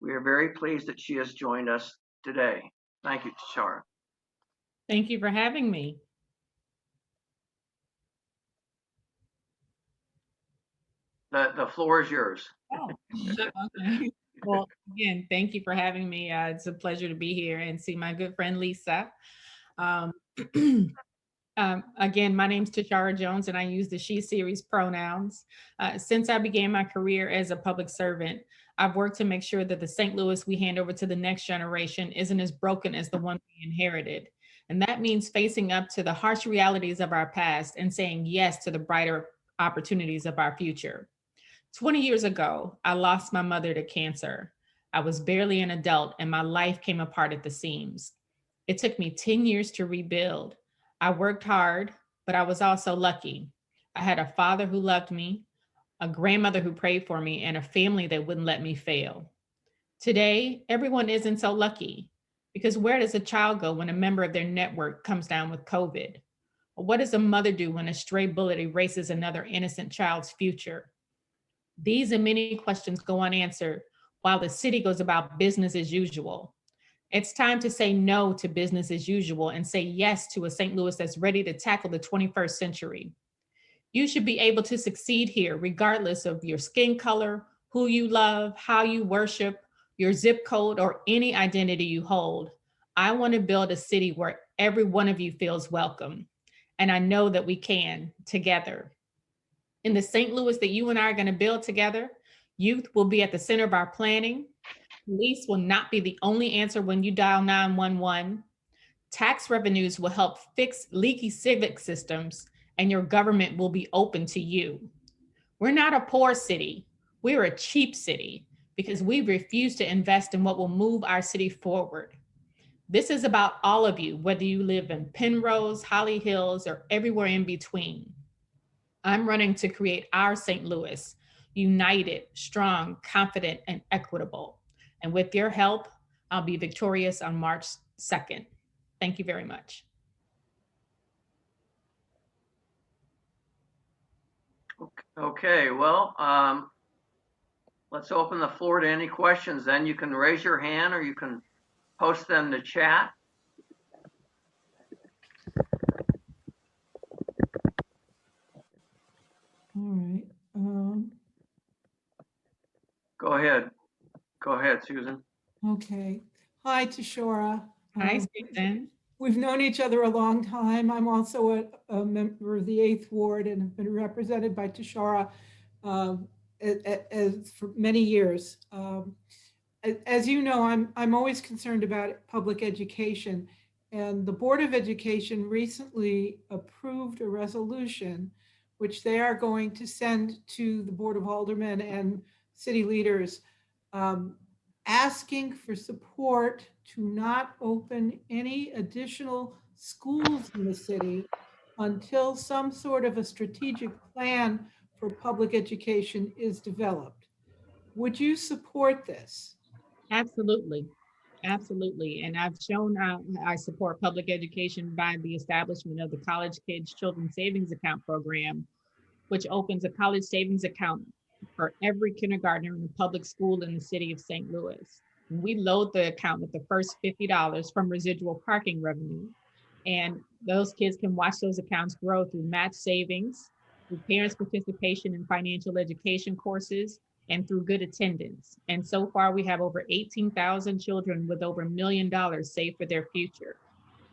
We are very pleased that she has joined us today. Thank you, Tishaura. Thank you for having me. The floor is yours. Oh, okay. Well, again, thank you for having me. It's a pleasure to be here and see my good friend Lisa. Um, again, my name's Tishaura Jones, and I use the she series pronouns. Since I began my career as a public servant, I've worked to make sure that the St. Louis we hand over to the next generation isn't as broken as the one we inherited. And that means facing up to the harsh realities of our past and saying yes to the brighter opportunities of our future. 20 years ago, I lost my mother to cancer. I was barely an adult and my life came apart at the seams. It took me 10 years to rebuild. I worked hard, but I was also lucky. I had a father who loved me, a grandmother who prayed for me, and a family that wouldn't let me fail. Today, everyone isn't so lucky because where does a child go when a member of their network comes down with COVID? Or what does a mother do when a stray bullet erases another innocent child's future? These and many questions go unanswered while the city goes about business as usual. It's time to say no to business as usual and say yes to a St. Louis that's ready to tackle the 21st century. You should be able to succeed here regardless of your skin color, who you love, how you worship, your zip code, or any identity you hold. I want to build a city where every one of you feels welcome. And I know that we can together. In the St. Louis that you and I are going to build together, youth will be at the center of our planning. Police will not be the only answer when you dial 911. Tax revenues will help fix leaky civic systems, and your government will be open to you. We're not a poor city. We're a cheap city because we refuse to invest in what will move our city forward. This is about all of you, whether you live in Penrose, Holly Hills, or everywhere in between. I'm running to create our St. Louis, united, strong, confident, and equitable. And with your help, I'll be victorious on March 2nd. Thank you very much. Okay, well, let's open the floor to any questions. Then you can raise your hand or you can post them in the chat. All right. Go ahead. Go ahead, Susan. Okay. Hi, Tishaura. Hi, Susan. We've known each other a long time. I'm also a member of the 8th Ward and have been represented by Tishaura as for many years. As you know, I'm always concerned about public education, and the Board of Education recently approved a resolution which they are going to send to the Board of Aldermen and city leaders, asking for support to not open any additional schools in the city until some sort of a strategic plan for public education is developed. Would you support this? Absolutely. Absolutely. And I've shown I support public education by the establishment of the College Kids Children's Savings Account program, which opens a college savings account for every kindergartner in a public school in the city of St. Louis. We load the account with the first $50 from residual parking revenue. And those kids can watch those accounts grow through match savings, through parents' participation in financial education courses, and through good attendance. And so far, we have over 18,000 children with over $1 million saved for their future.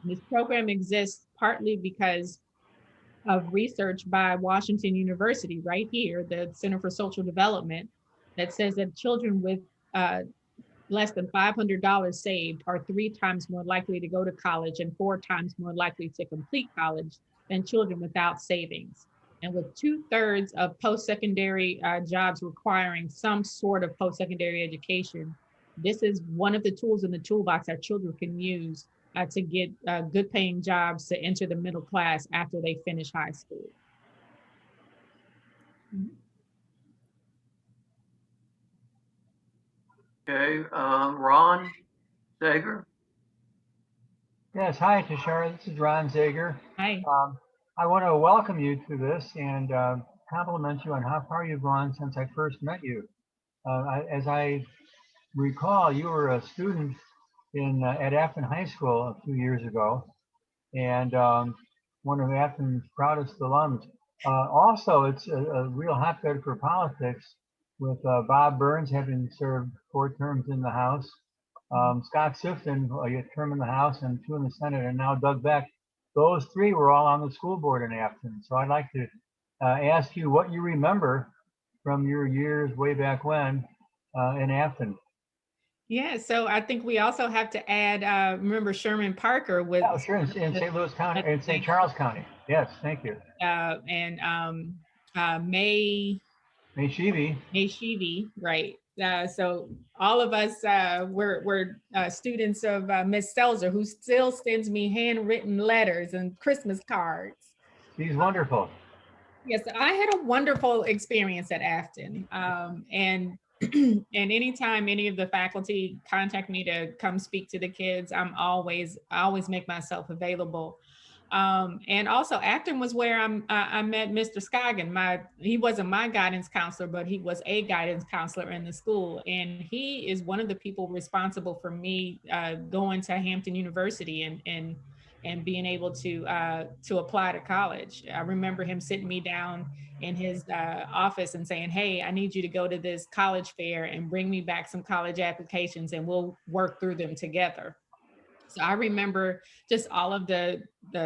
And this program exists partly because of research by Washington University right here, the Center for Social Development, that says that children with less than $500 saved are 3 times more likely to go to college and 4 times more likely to complete college than children without savings. And with 2/3 of post-secondary jobs requiring some sort of post-secondary education, this is one of the tools in the toolbox our children can use to get good paying jobs to enter the middle class after they finish high school. Okay, Ron Zager. Yes, hi, Tishaura. This is Ron Zager. Hi. I want to welcome you to this and compliment you on how far you've gone since I first met you. As I recall, you were a student at Afton High School a few years ago, and one of Afton's proudest alums. Also, it's a real hotbed for politics, with Bob Burns having served 4 terms in the House, Scott Sifton, a term in the House and 2 in the Senate, and now Doug Beck. Those 3 were all on the school board in Afton. So I'd like to ask you what you remember from your years way back when in Afton. Yeah, so I think we also have to add, remember Sherman Parker with. Oh, sure, in St. Louis County, in St. Charles County. Yes, thank you. And May Sheevy, right. So all of us were students of Miss Selzer, who still sends me handwritten letters and Christmas cards. She's wonderful. Yes, I had a wonderful experience at Afton. And and anytime any of the faculty contact me to come speak to the kids, I always make myself available. And also Afton was where I met Mr. Scoggin. He wasn't my guidance counselor, but he was a guidance counselor in the school. And he is one of the people responsible for me going to Hampton University and being able to apply to college. I remember him sitting me down in his office and saying, "Hey, I need you to go to this college fair and bring me back some college applications and we'll work through them together." So I remember just all of the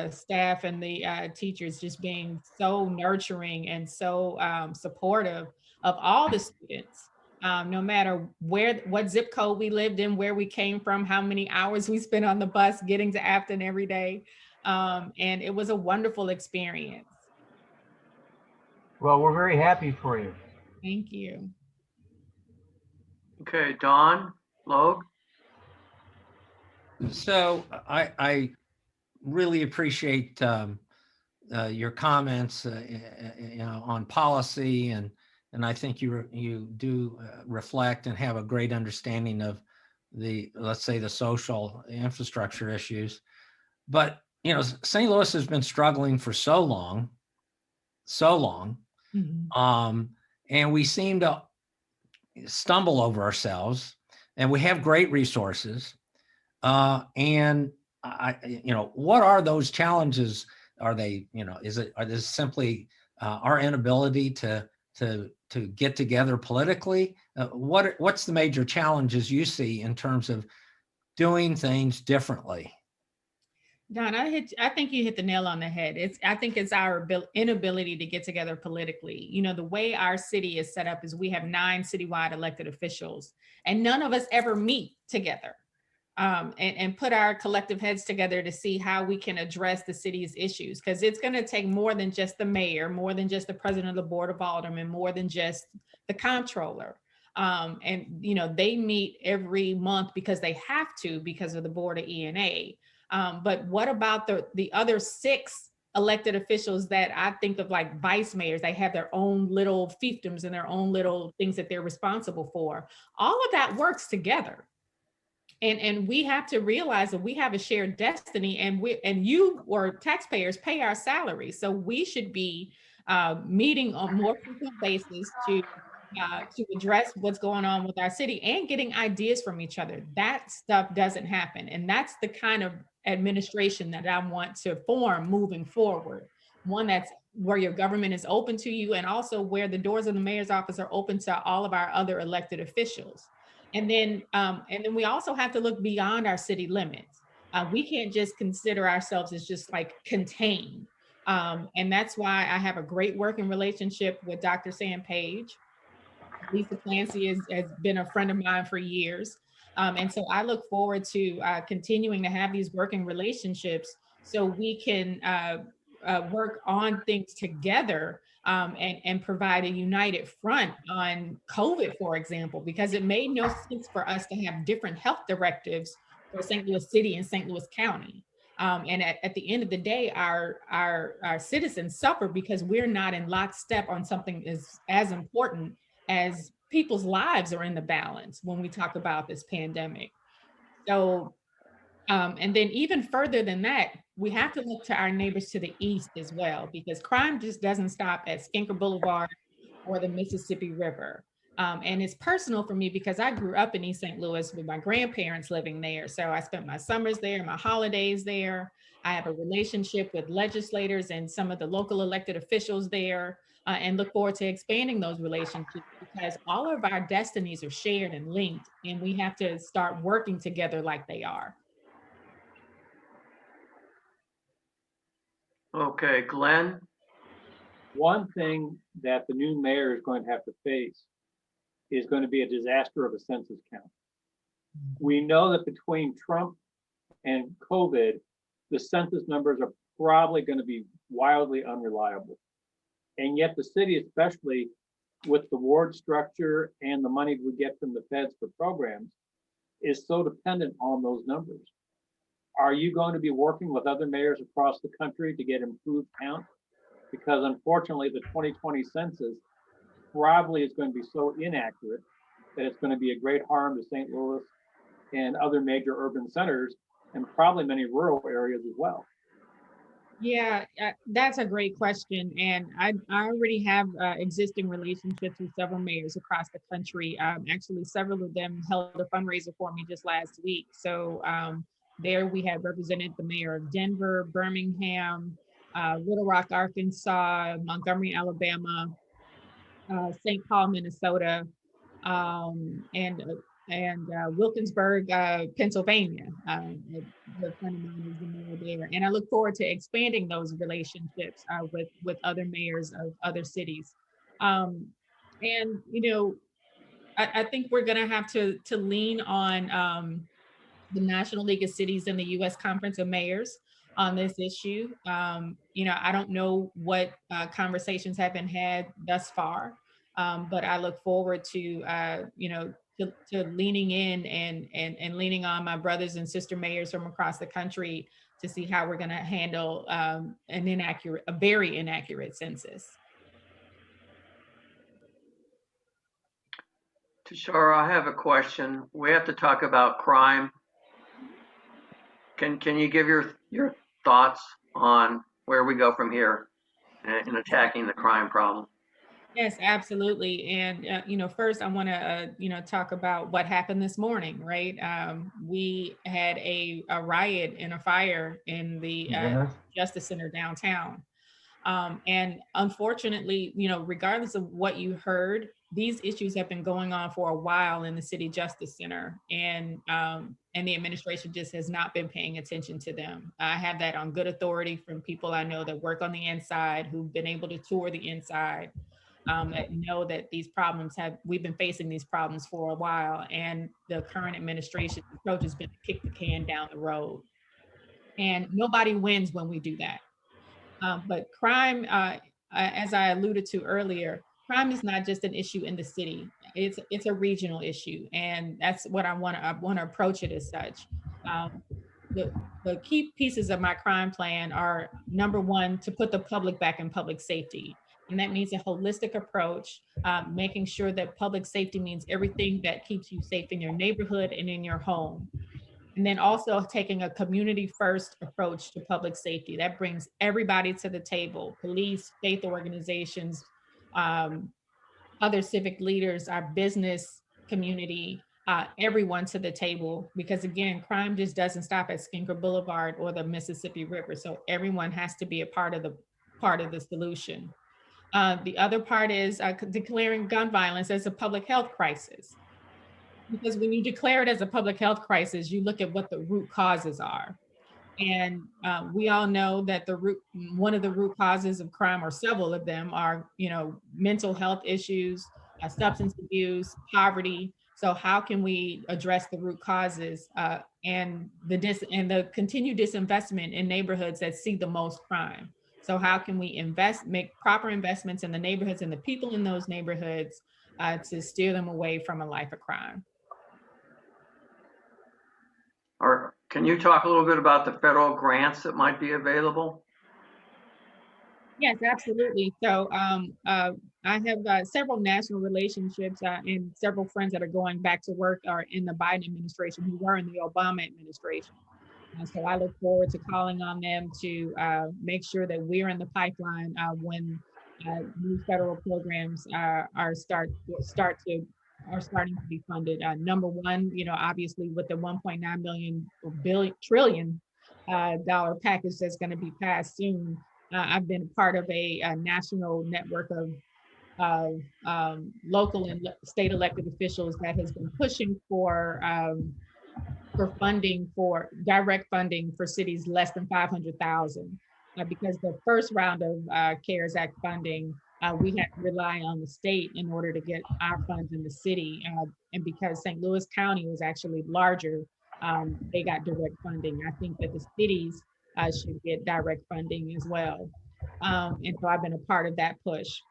staff and the teachers just being so nurturing and so supportive of all the students, no matter what zip code we lived in, where we came from, how many hours we spent on the bus getting to Afton every day. And it was a wonderful experience. Well, we're very happy for you. Thank you. Okay, Don Logue. So I really appreciate your comments on policy, and I think you do reflect and have a great understanding of let's say the social infrastructure issues. But St. Louis has been struggling for so long, Mm-hmm. And we seem to stumble over ourselves, and we have great resources. And what are those challenges? Are they, are this simply our inability to get together politically? What's the major challenges you see in terms of doing things differently? Don, I think you hit the nail on the head. I think it's our inability to get together politically. The way our city is set up is we have 9 citywide elected officials, and none of us ever meet together. And put our collective heads together to see how we can address the city's issues. Because it's going to take more than just the mayor, more than just the president of the board of aldermen, more than just the comptroller. And they meet every month because they have to, because of the board of E&A. But what about the other 6 elected officials that I think of like vice mayors? They have their own little fiefdoms and their own little things that they're responsible for. All of that works together. And we have to realize that we have a shared destiny, and you or taxpayers pay our salaries. So we should be meeting on more frequent basis to address what's going on with our city and getting ideas from each other. That stuff doesn't happen. And that's the kind of administration that I want to form moving forward. One that's where your government is open to you, and also where the doors of the mayor's office are open to all of our other elected officials. And then we also have to look beyond our city limits. We can't just consider ourselves as just like contained. And that's why I have a great working relationship with Dr. Sam Page. Lisa Clancy has been a friend of mine for years. And so I look forward to continuing to have these working relationships so we can work on things together and provide a united front on COVID, for example, because it made no sense for us to have different health directives for St. Louis City and St. Louis County. And at the end of the day, our citizens suffer because we're not in lockstep on something as important as people's lives are in the balance when we talk about this pandemic. So, and then even further than that, we have to look to our neighbors to the east as well, because crime just doesn't stop at Skinker Boulevard or the Mississippi River. And it's personal for me because I grew up in East St. Louis with my grandparents living there. So I spent my summers there, my holidays there. I have a relationship with legislators and some of the local elected officials there, and look forward to expanding those relationships because all of our destinies are shared and linked, and we have to start working together like they are. Okay, Glenn? One thing that the new mayor is going to have to face is going to be a disaster of a census count. We know that between Trump and COVID, the census numbers are probably going to be wildly unreliable. And yet the city, especially with the ward structure and the money we get from the feds for programs, is so dependent on those numbers. Are you going to be working with other mayors across the country to get improved count? Because unfortunately, the 2020 census probably is going to be so inaccurate that it's going to be a great harm to St. Louis and other major urban centers, and probably many rural areas as well. Yeah, that's a great question. And I already have existing relationships with several mayors across the country. Actually, several of them held a fundraiser for me just last week. So there we had represented the mayor of Denver, Birmingham, Little Rock, Arkansas, Montgomery, Alabama, St. Paul, Minnesota, and Wilkinsburg, Pennsylvania. The friend of mine is the mayor there, and I look forward to expanding those relationships with other mayors of other cities. And you know, I think we're going to have to lean on the National League of Cities and the U.S. Conference of Mayors on this issue. You know, I don't know what conversations have been had thus far, but I look forward to, you know, to leaning in and leaning on my brothers and sister mayors from across the country to see how we're going to handle a very inaccurate census. Tishaura, I have a question. We have to talk about crime. Can you give your thoughts on where we go from here in attacking the crime problem? Yes, absolutely. And, you know, first I want to, you know, talk about what happened this morning, right? We had a riot and a fire in the Justice Center downtown. And unfortunately, you know, regardless of what you heard, these issues have been going on for a while in the City Justice Center, and the administration just has not been paying attention to them. I have that on good authority from people I know that work on the inside, who've been able to tour the inside, that know that we've been facing these problems for a while, and the current administration approach has been to kick the can down the road. And nobody wins when we do that. But crime, as I alluded to earlier, crime is not just an issue in the city. It's a regional issue, and that's what I want to approach it as such. The key pieces of my crime plan are, number one, to put the public back in public safety. And that means a holistic approach, making sure that public safety means everything that keeps you safe in your neighborhood and in your home. And then also taking a community first approach to public safety. That brings everybody to the table: police, faith organizations, other civic leaders, our business community, everyone to the table. Because again, crime just doesn't stop at Skinker Boulevard or the Mississippi River. So everyone has to be a part of the solution. The other part is declaring gun violence as a public health crisis. Because when you declare it as a public health crisis, you look at what the root causes are. And we all know that one of the root causes of crime, or several of them, are, you know, mental health issues, substance abuse, poverty. So how can we address the root causes and the continued disinvestment in neighborhoods that see the most crime? So how can we make proper investments in the neighborhoods and the people in those neighborhoods to steer them away from a life of crime? Can you talk a little bit about the federal grants that might be available? Yes, absolutely. So I have several national relationships and several friends that are going back to work or in the Biden administration who were in the Obama administration. So I look forward to calling on them to make sure that we're in the pipeline when new federal programs are starting to be funded. Number one, obviously with the 1.9 trillion dollar package that's going to be passed soon. I've been part of a national network of local and state elected officials that has been pushing for funding, for direct funding for cities less than 500,000. Because the first round of CARES Act funding, we had to rely on the state in order to get our funds in the city. And because St. Louis County was actually larger, they got direct funding. I think that the cities should get direct funding as well. And so I've been a part of that push.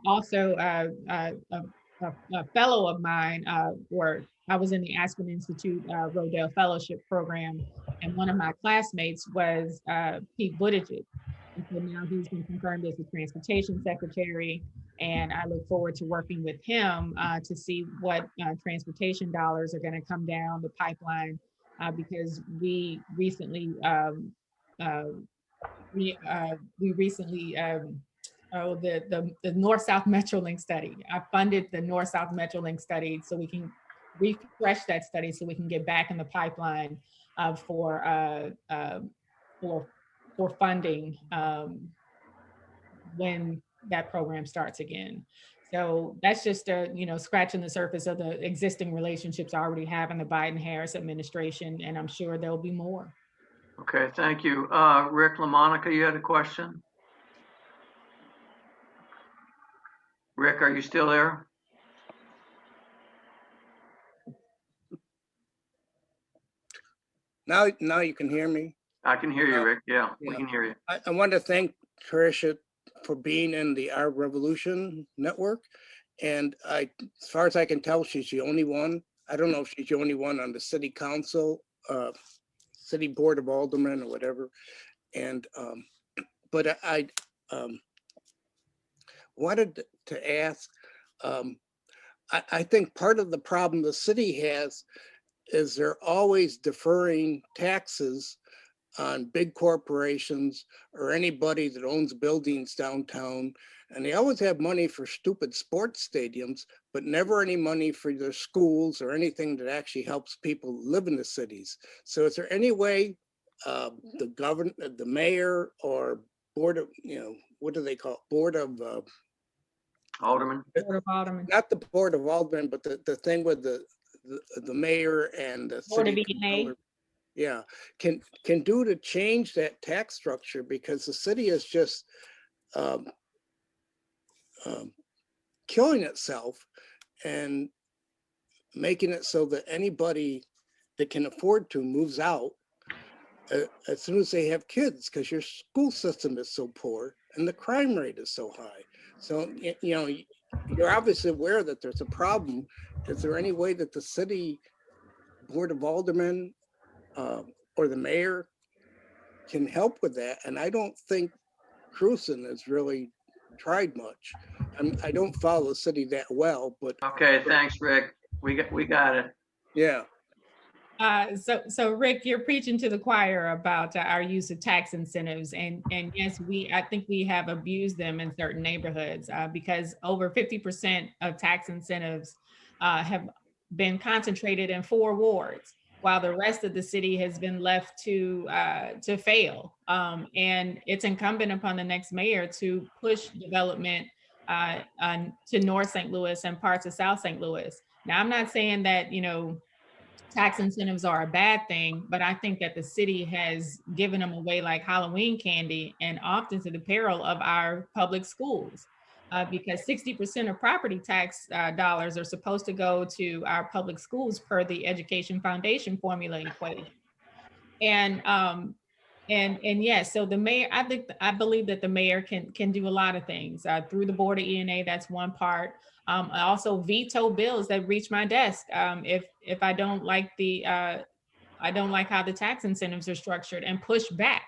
Also, a fellow of mine, or I was in the Aspen Institute Rodale Fellowship Program, and one of my classmates was Pete Buttigieg. And so now he's been confirmed as the transportation secretary, and I look forward to working with him to see what transportation dollars are going to come down the pipeline, because we recently the North-South Metrolink study. I funded the North-South Metrolink study so we can refresh that study so we can get back in the pipeline for funding when that program starts again. So that's just scratching the surface of the existing relationships I already have in the Biden-Harris administration, and I'm sure there'll be more. Okay, thank you. Rick LaMonica, you had a question? Rick, are you still there? Now you can hear me. I can hear you, Rick. Yeah, we can hear you. I want to thank Tricia for being in the Arab Revolution Network. And as far as I can tell, she's the only one. I don't know if she's the only one on the city council, city board of aldermen or whatever. And, but I wanted to ask, I think part of the problem the city has is they're always deferring taxes on big corporations or anybody that owns buildings downtown. And they always have money for stupid sports stadiums, but never any money for their schools or anything that actually helps people live in the cities. So is there any way the mayor or board of, what do they call it? Board of Alderman? Board of Aldermen. Not the board of aldermen, but the thing with the mayor and the Board of city E&A. controller, yeah, can do to change that tax structure, because the city is just killing itself and making it so that anybody that can afford to moves out as soon as they have kids, because your school system is so poor and the crime rate is so high. So, you're obviously aware that there's a problem. Is there any way that the city board of aldermen or the mayor can help with that? And I don't think Cruzen has really tried much. I don't follow the city that well, but Okay, thanks, Rick. We got it. yeah. So Rick, you're preaching to the choir about our use of tax incentives, and yes, I think we have abused them in certain neighborhoods because over 50% of tax incentives have been concentrated in 4 wards, while the rest of the city has been left to fail. And it's incumbent upon the next mayor to push development to North St. Louis and parts of South St. Louis. Now, I'm not saying that tax incentives are a bad thing, but I think that the city has given them away like Halloween candy, and often to the peril of our public schools, because 60% of property tax dollars are supposed to go to our public schools per the Education Foundation formula equation. And yes, so the mayor, I believe that the mayor can do a lot of things through the board of E&A. That's one part. I also veto bills that reach my desk if I don't like the I don't like how the tax incentives are structured, and push back.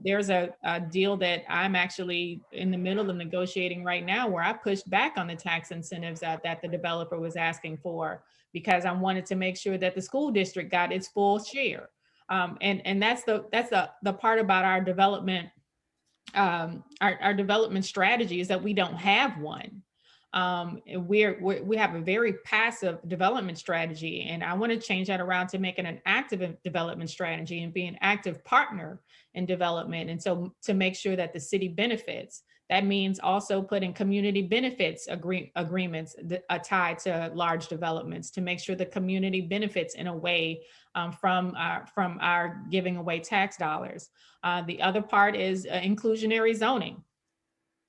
There's a deal that I'm actually in the middle of negotiating right now where I pushed back on the tax incentives that the developer was asking for, because I wanted to make sure that the school district got its full share. And that's the part about our development, our development strategy, is that we don't have one. We have a very passive development strategy, and I want to change that around to make it an active development strategy and be an active partner in development. And so to make sure that the city benefits, that means also putting community benefits agreements tied to large developments to make sure the community benefits in a way from our giving away tax dollars. The other part is inclusionary zoning.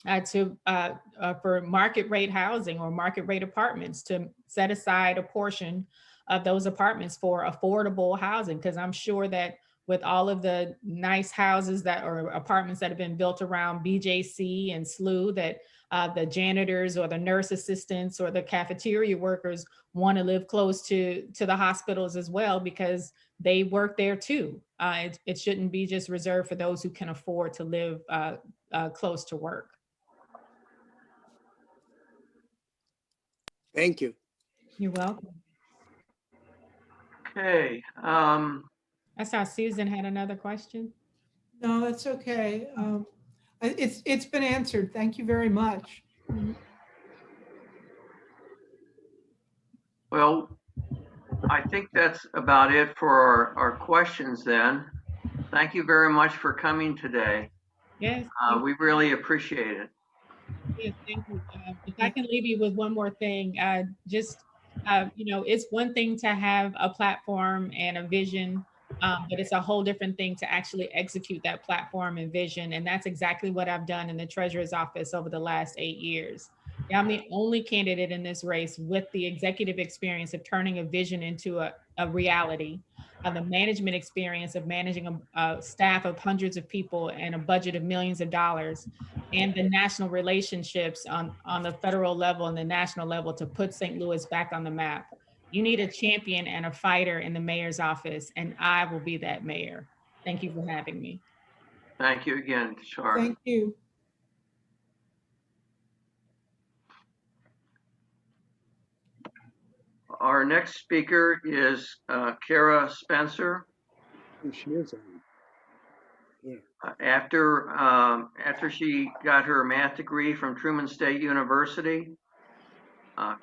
For market rate housing or market rate apartments, to set aside a portion of those apartments for affordable housing. Because I'm sure that with all of the nice houses that or apartments that have been built around BJC and SLU, that the janitors or the nurse assistants or the cafeteria workers want to live close to the hospitals as well, because they work there too. It shouldn't be just reserved for those who can afford to live close to work. Thank you. You're welcome. Okay. I saw Susan had another question. No, that's okay. It's been answered. Thank you very much. Well, I think that's about it for our questions then. Thank you very much for coming today. Yes. We really appreciate it. Yes, thank you. If I can leave you with one more thing, it's one thing to have a platform and a vision, but it's a whole different thing to actually execute that platform and vision. And that's exactly what I've done in the treasurer's office over the last 8 years. I'm the only candidate in this race with the executive experience of turning a vision into a reality, the management experience of managing a staff of hundreds of people and a budget of millions of dollars, and the national relationships on the federal level and the national level to put St. Louis back on the map. You need a champion and a fighter in the mayor's office, and I will be that mayor. Thank you for having me. Thank you again, Tishaura. Thank you. Our next speaker is Cara Spencer. Oh, she is. Yeah. After she got her math degree from Truman State University,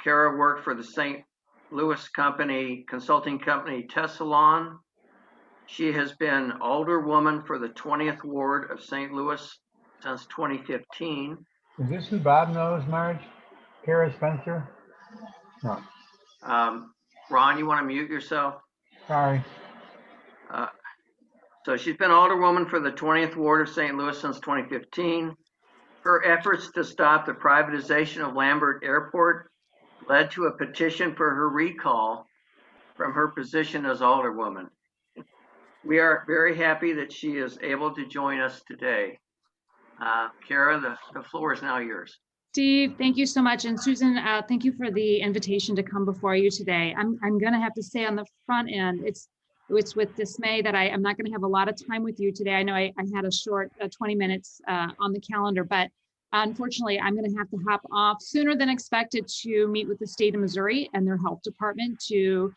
Cara worked for the St. Louis consulting company Tessalon. She has been alderwoman for the 20th Ward of St. Louis since 2015. Is this who Bob knows, Marge? Cara Spencer? No. Ron, you want to mute yourself? Sorry. So she's been alderwoman for the 20th Ward of St. Louis since 2015. Her efforts to stop the privatization of Lambert Airport led to a petition for her recall from her position as alderwoman. We are very happy that she is able to join us today. Cara, the floor is now yours. Steve, thank you so much. And Susan, thank you for the invitation to come before you today. I'm going to have to say on the front end, it's with dismay that I'm not going to have a lot of time with you today. I know I had a short 20 minutes on the calendar, but unfortunately, I'm going to have to hop off sooner than expected to meet with the state of Missouri and their health department to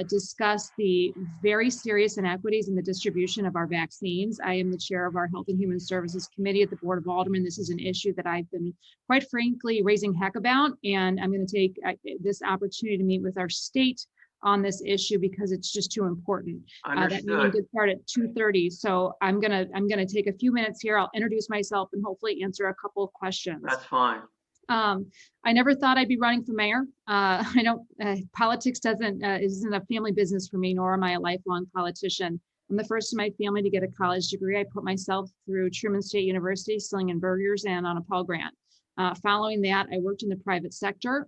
discuss the very serious inequities in the distribution of our vaccines. I am the chair of our Health and Human Services Committee at the Board of Aldermen. This is an issue that I've been, quite frankly, raising heck about, and I'm going to take this opportunity to meet with our state on this issue because it's just too important. That meeting did start at 2:30, so I'm gonna take a few minutes here. I'll introduce myself and hopefully answer a couple of questions. That's fine. I never thought I'd be running for mayor. I don't, politics isn't a family business for me, nor am I a lifelong politician. I'm the first in my family to get a college degree. I put myself through Truman State University, slinging burgers and on a Pell Grant. Following that, I worked in the private sector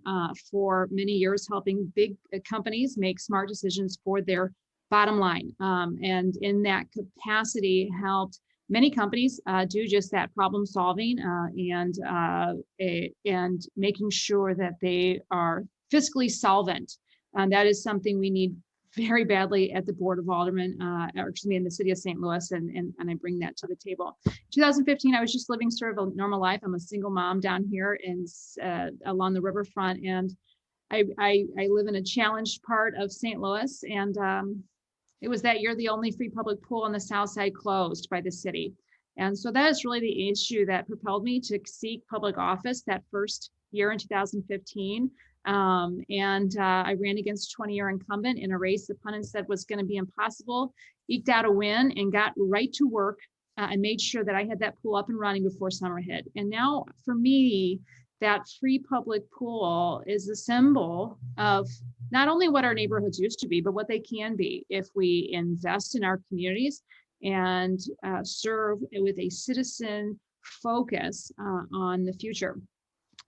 for many years, helping big companies make smart decisions for their bottom line. And in that capacity, helped many companies do just that, problem solving and making sure that they are fiscally solvent. That is something we need very badly at the Board of Aldermen, or excuse me, in the city of St. Louis, and I bring that to the table. 2015, I was just living sort of a normal life. I'm a single mom down here in along the riverfront, and I live in a challenged part of St. Louis, and it was that year the only free public pool on the south side closed by the city. And so that is really the issue that propelled me to seek public office that first year in 2015. I ran against a 20-year incumbent in a race the pundit said was going to be impossible, eked out a win, and got right to work and made sure that I had that pool up and running before summer hit. And now for me, that free public pool is a symbol of not only what our neighborhoods used to be, but what they can be if we invest in our communities and serve with a citizen focus on the future.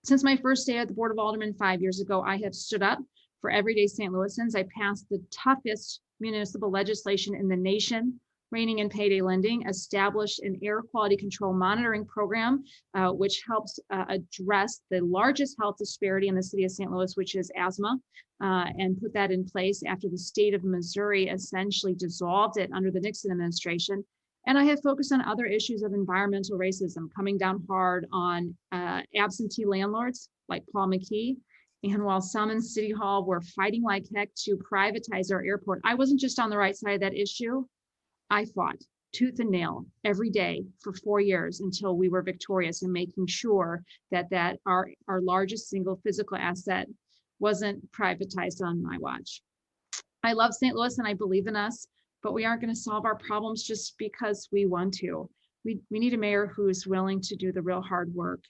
Since my first day at the Board of Aldermen 5 years ago, I have stood up for everyday St. Louisans. I passed the toughest municipal legislation in the nation, reining in payday lending, established an air quality control monitoring program, which helps address the largest health disparity in the city of St. Louis, which is asthma, and put that in place after the state of Missouri essentially dissolved it under the Nixon administration. And I have focused on other issues of environmental racism, coming down hard on absentee landlords like Paul McKee. And while some in City Hall were fighting like heck to privatize our airport, I wasn't just on the right side of that issue. I fought tooth and nail every day for 4 years until we were victorious in making sure that our largest single physical asset wasn't privatized on my watch. I love St. Louis and I believe in us, but we aren't going to solve our problems just because we want to. We need a mayor who is willing to do the real hard work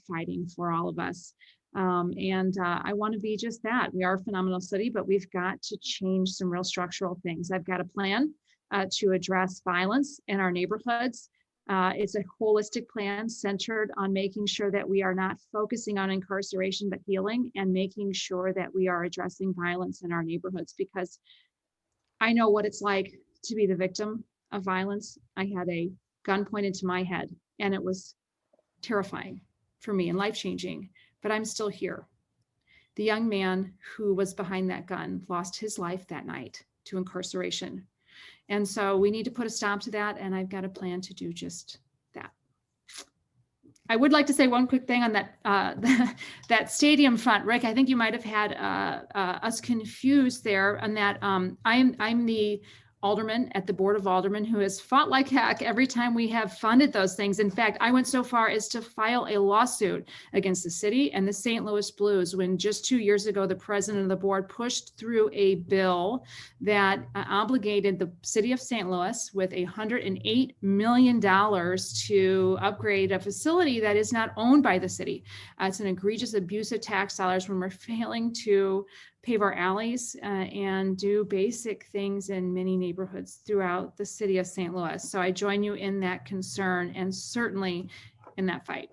fighting for all of us. I want to be just that. We are a phenomenal city, but we've got to change some real structural things. I've got a plan to address violence in our neighborhoods. It's a holistic plan centered on making sure that we are not focusing on incarceration, but healing, and making sure that we are addressing violence in our neighborhoods, because I know what it's like to be the victim of violence. I had a gun pointed to my head, and it was terrifying for me and life-changing, but I'm still here. The young man who was behind that gun lost his life that night to incarceration. And so we need to put a stop to that, and I've got a plan to do just that. I would like to say one quick thing on that that stadium front, Rick. I think you might have had us confused there on that. I'm the alderman at the Board of Aldermen who has fought like heck every time we have funded those things. In fact, I went so far as to file a lawsuit against the city and the St. Louis Blues when just 2 years ago, the president of the board pushed through a bill that obligated the city of St. Louis with $108 million to upgrade a facility that is not owned by the city. It's an egregious abuse of tax dollars when we're failing to pave our alleys and do basic things in many neighborhoods throughout the city of St. Louis. So I join you in that concern and certainly in that fight.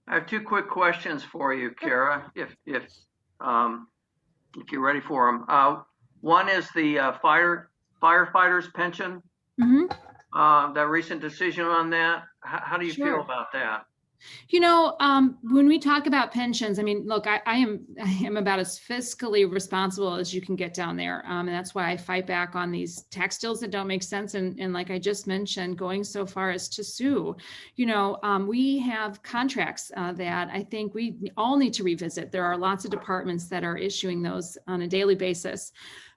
I have two quick questions for you, Cara, if you're ready for them. One is the firefighters pension. Mm-hmm. That recent decision on that. How do you feel about that? You know, when we talk about pensions, I mean, look, I am about as fiscally responsible as you can get down there. And that's why I fight back on these tax deals that don't make sense. And like I just mentioned, going so far as to sue. You know, we have contracts that I think we all need to revisit. There are lots of departments that are issuing those on a daily basis.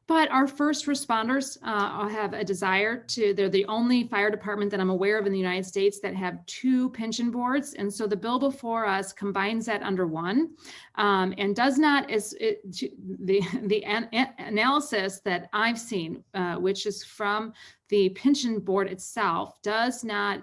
But our first responders have a desire to, they're the only fire department that I'm aware of in the United States that have 2 pension boards. And so the bill before us combines that under one and does not, the analysis that I've seen, which is from the pension board itself, does not,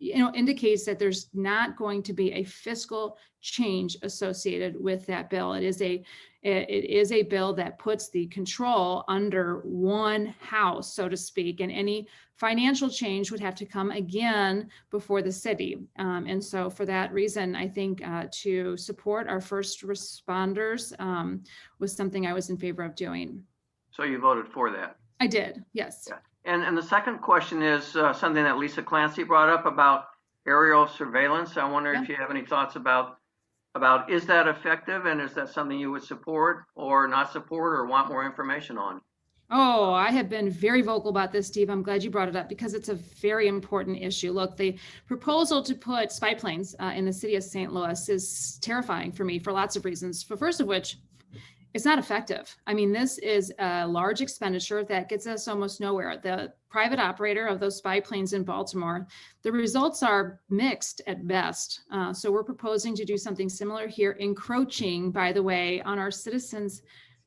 indicates that there's not going to be a fiscal change associated with that bill. It is a bill that puts the control under one house, so to speak, and any financial change would have to come again before the city. And so for that reason, I think to support our first responders was something I was in favor of doing. So you voted for that? I did, yes. Yeah. And the second question is something that Lisa Clancy brought up about aerial surveillance. I wonder if you have any thoughts about about is that effective, and is that something you would support or not support or want more information on? Oh, I have been very vocal about this, Steve. I'm glad you brought it up because it's a very important issue. Look, the proposal to put spy planes in the city of St. Louis is terrifying for me for lots of reasons. For first of which, it's not effective. I mean, this is a large expenditure that gets us almost nowhere. The private operator of those spy planes in Baltimore, the results are mixed at best. So we're proposing to do something similar here, encroaching, by the way, on our citizens'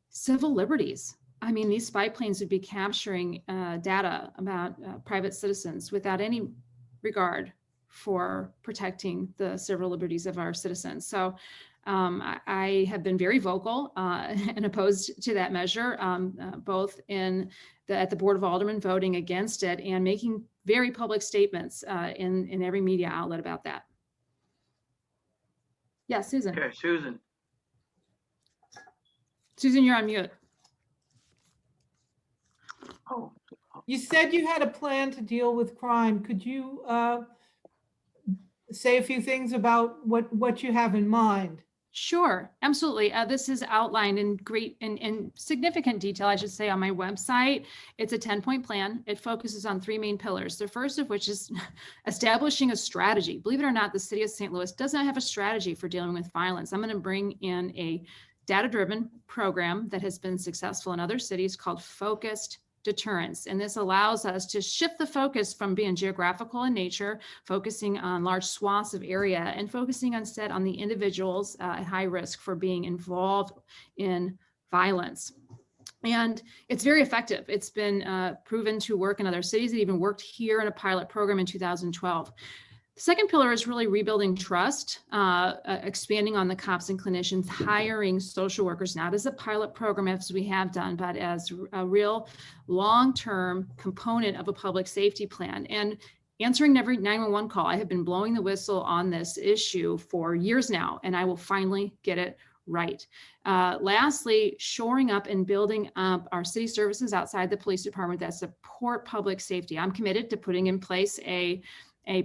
civil liberties. I mean, these spy planes would be capturing data about private citizens without any regard for protecting the civil liberties of our citizens. So I have been very vocal and opposed to that measure, both at the Board of Aldermen voting against it and making very public statements in every media outlet about that. Yeah, Susan. Okay, Susan. Susan, you're on mute. Oh, You said you had a plan to deal with crime. Could you say a few things about what you have in mind? Sure, absolutely. This is outlined in in significant detail, I should say, on my website. It's a 10-point plan. It focuses on three main pillars. The first of which is establishing a strategy. Believe it or not, the city of St. Louis does not have a strategy for dealing with violence. I'm going to bring in a data-driven program that has been successful in other cities called Focused Deterrence. And this allows us to shift the focus from being geographical in nature, focusing on large swaths of area, and focusing instead on the individuals at high risk for being involved in violence. And it's very effective. It's been proven to work in other cities. It even worked here in a pilot program in 2012. The second pillar is really rebuilding trust, expanding on the cops and clinicians, hiring social workers, not as a pilot program as we have done, but as a real long-term component of a public safety plan. And answering every 911 call, I have been blowing the whistle on this issue for years now, and I will finally get it right. Lastly, shoring up and building up our city services outside the police department that support public safety. I'm committed to putting in place a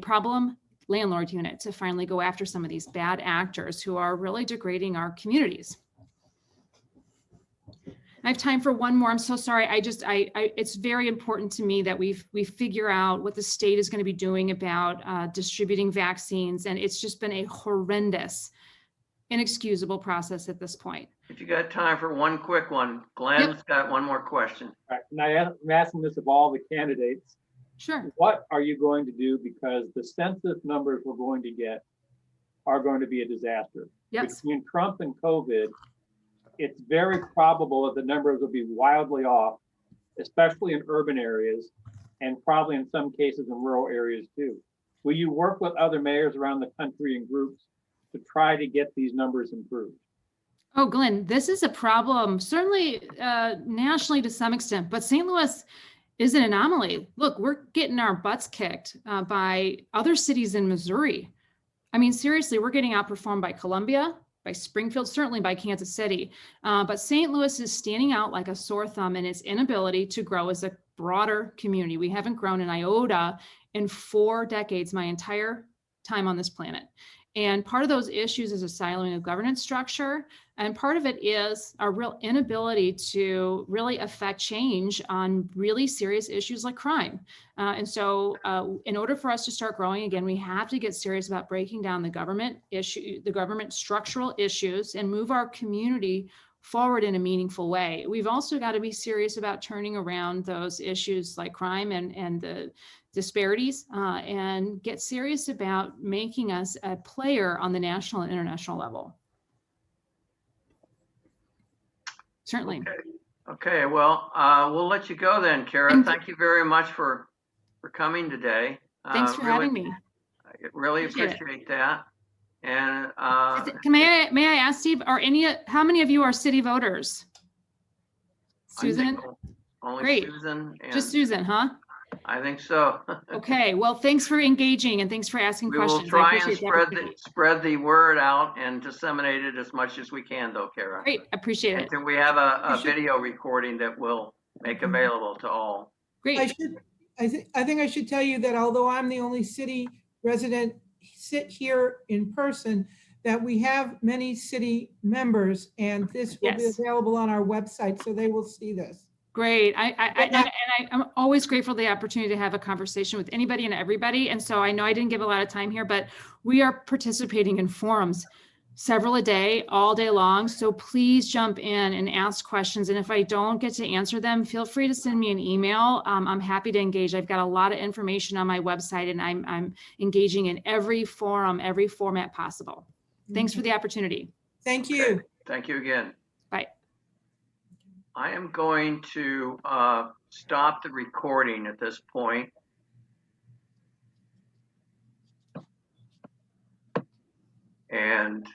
problem landlord unit to finally go after some of these bad actors who are really degrading our communities. I have time for one more. I'm so sorry. It's very important to me that we figure out what the state is going to be doing about distributing vaccines. And it's just been a horrendous, inexcusable process at this point. if you got time for one quick one, Glenn's got one more question. All right, and I'm asking this of all the candidates. Sure. What are you going to do? Because the census numbers we're going to get are going to be a disaster. Yes. Between Trump and COVID, it's very probable that the numbers will be wildly off, especially in urban areas, and probably in some cases in rural areas too. Will you work with other mayors around the country and groups to try to get these numbers improved? Oh, Glenn, this is a problem, certainly nationally to some extent, but St. Louis is an anomaly. Look, we're getting our butts kicked by other cities in Missouri. I mean, seriously, we're getting outperformed by Columbia, by Springfield, certainly by Kansas City. But St. Louis is standing out like a sore thumb in its inability to grow as a broader community. We haven't grown an iota in 4 decades, my entire time on this planet. And part of those issues is a siloing of governance structure. And part of it is our real inability to really affect change on really serious issues like crime. And so in order for us to start growing again, we have to get serious about breaking down the government structural issues and move our community forward in a meaningful way. We've also got to be serious about turning around those issues like crime and the disparities and get serious about making us a player on the national and international level. Certainly. Okay, well, we'll let you go then, Cara. Thank you very much for coming today. Thanks for having me. I really appreciate that. And may I ask, Steve, how many of you are city voters? Susan? Only Great. Susan. Just Susan, huh? I think so. Okay, well, thanks for engaging and thanks for asking questions. We will try and spread the word out and disseminate it as much as we can, though, Cara. Great, appreciate it. And we have a video recording that we'll make available to all. Great. I think I should tell you that although I'm the only city resident sit here in person, that we have many city members, and this will be Yes. available on our website, so they will see this. Great. I'm always grateful for the opportunity to have a conversation with anybody and everybody. And so I know I didn't give a lot of time here, but we are participating in forums several a day, all day long. So please jump in and ask questions. And if I don't get to answer them, feel free to send me an email. I'm happy to engage. I've got a lot of information on my website, and I'm engaging in every forum, every format possible. Thanks for the opportunity. Thank you. Okay. Thank you again. Bye. I am going to stop the recording at this point. And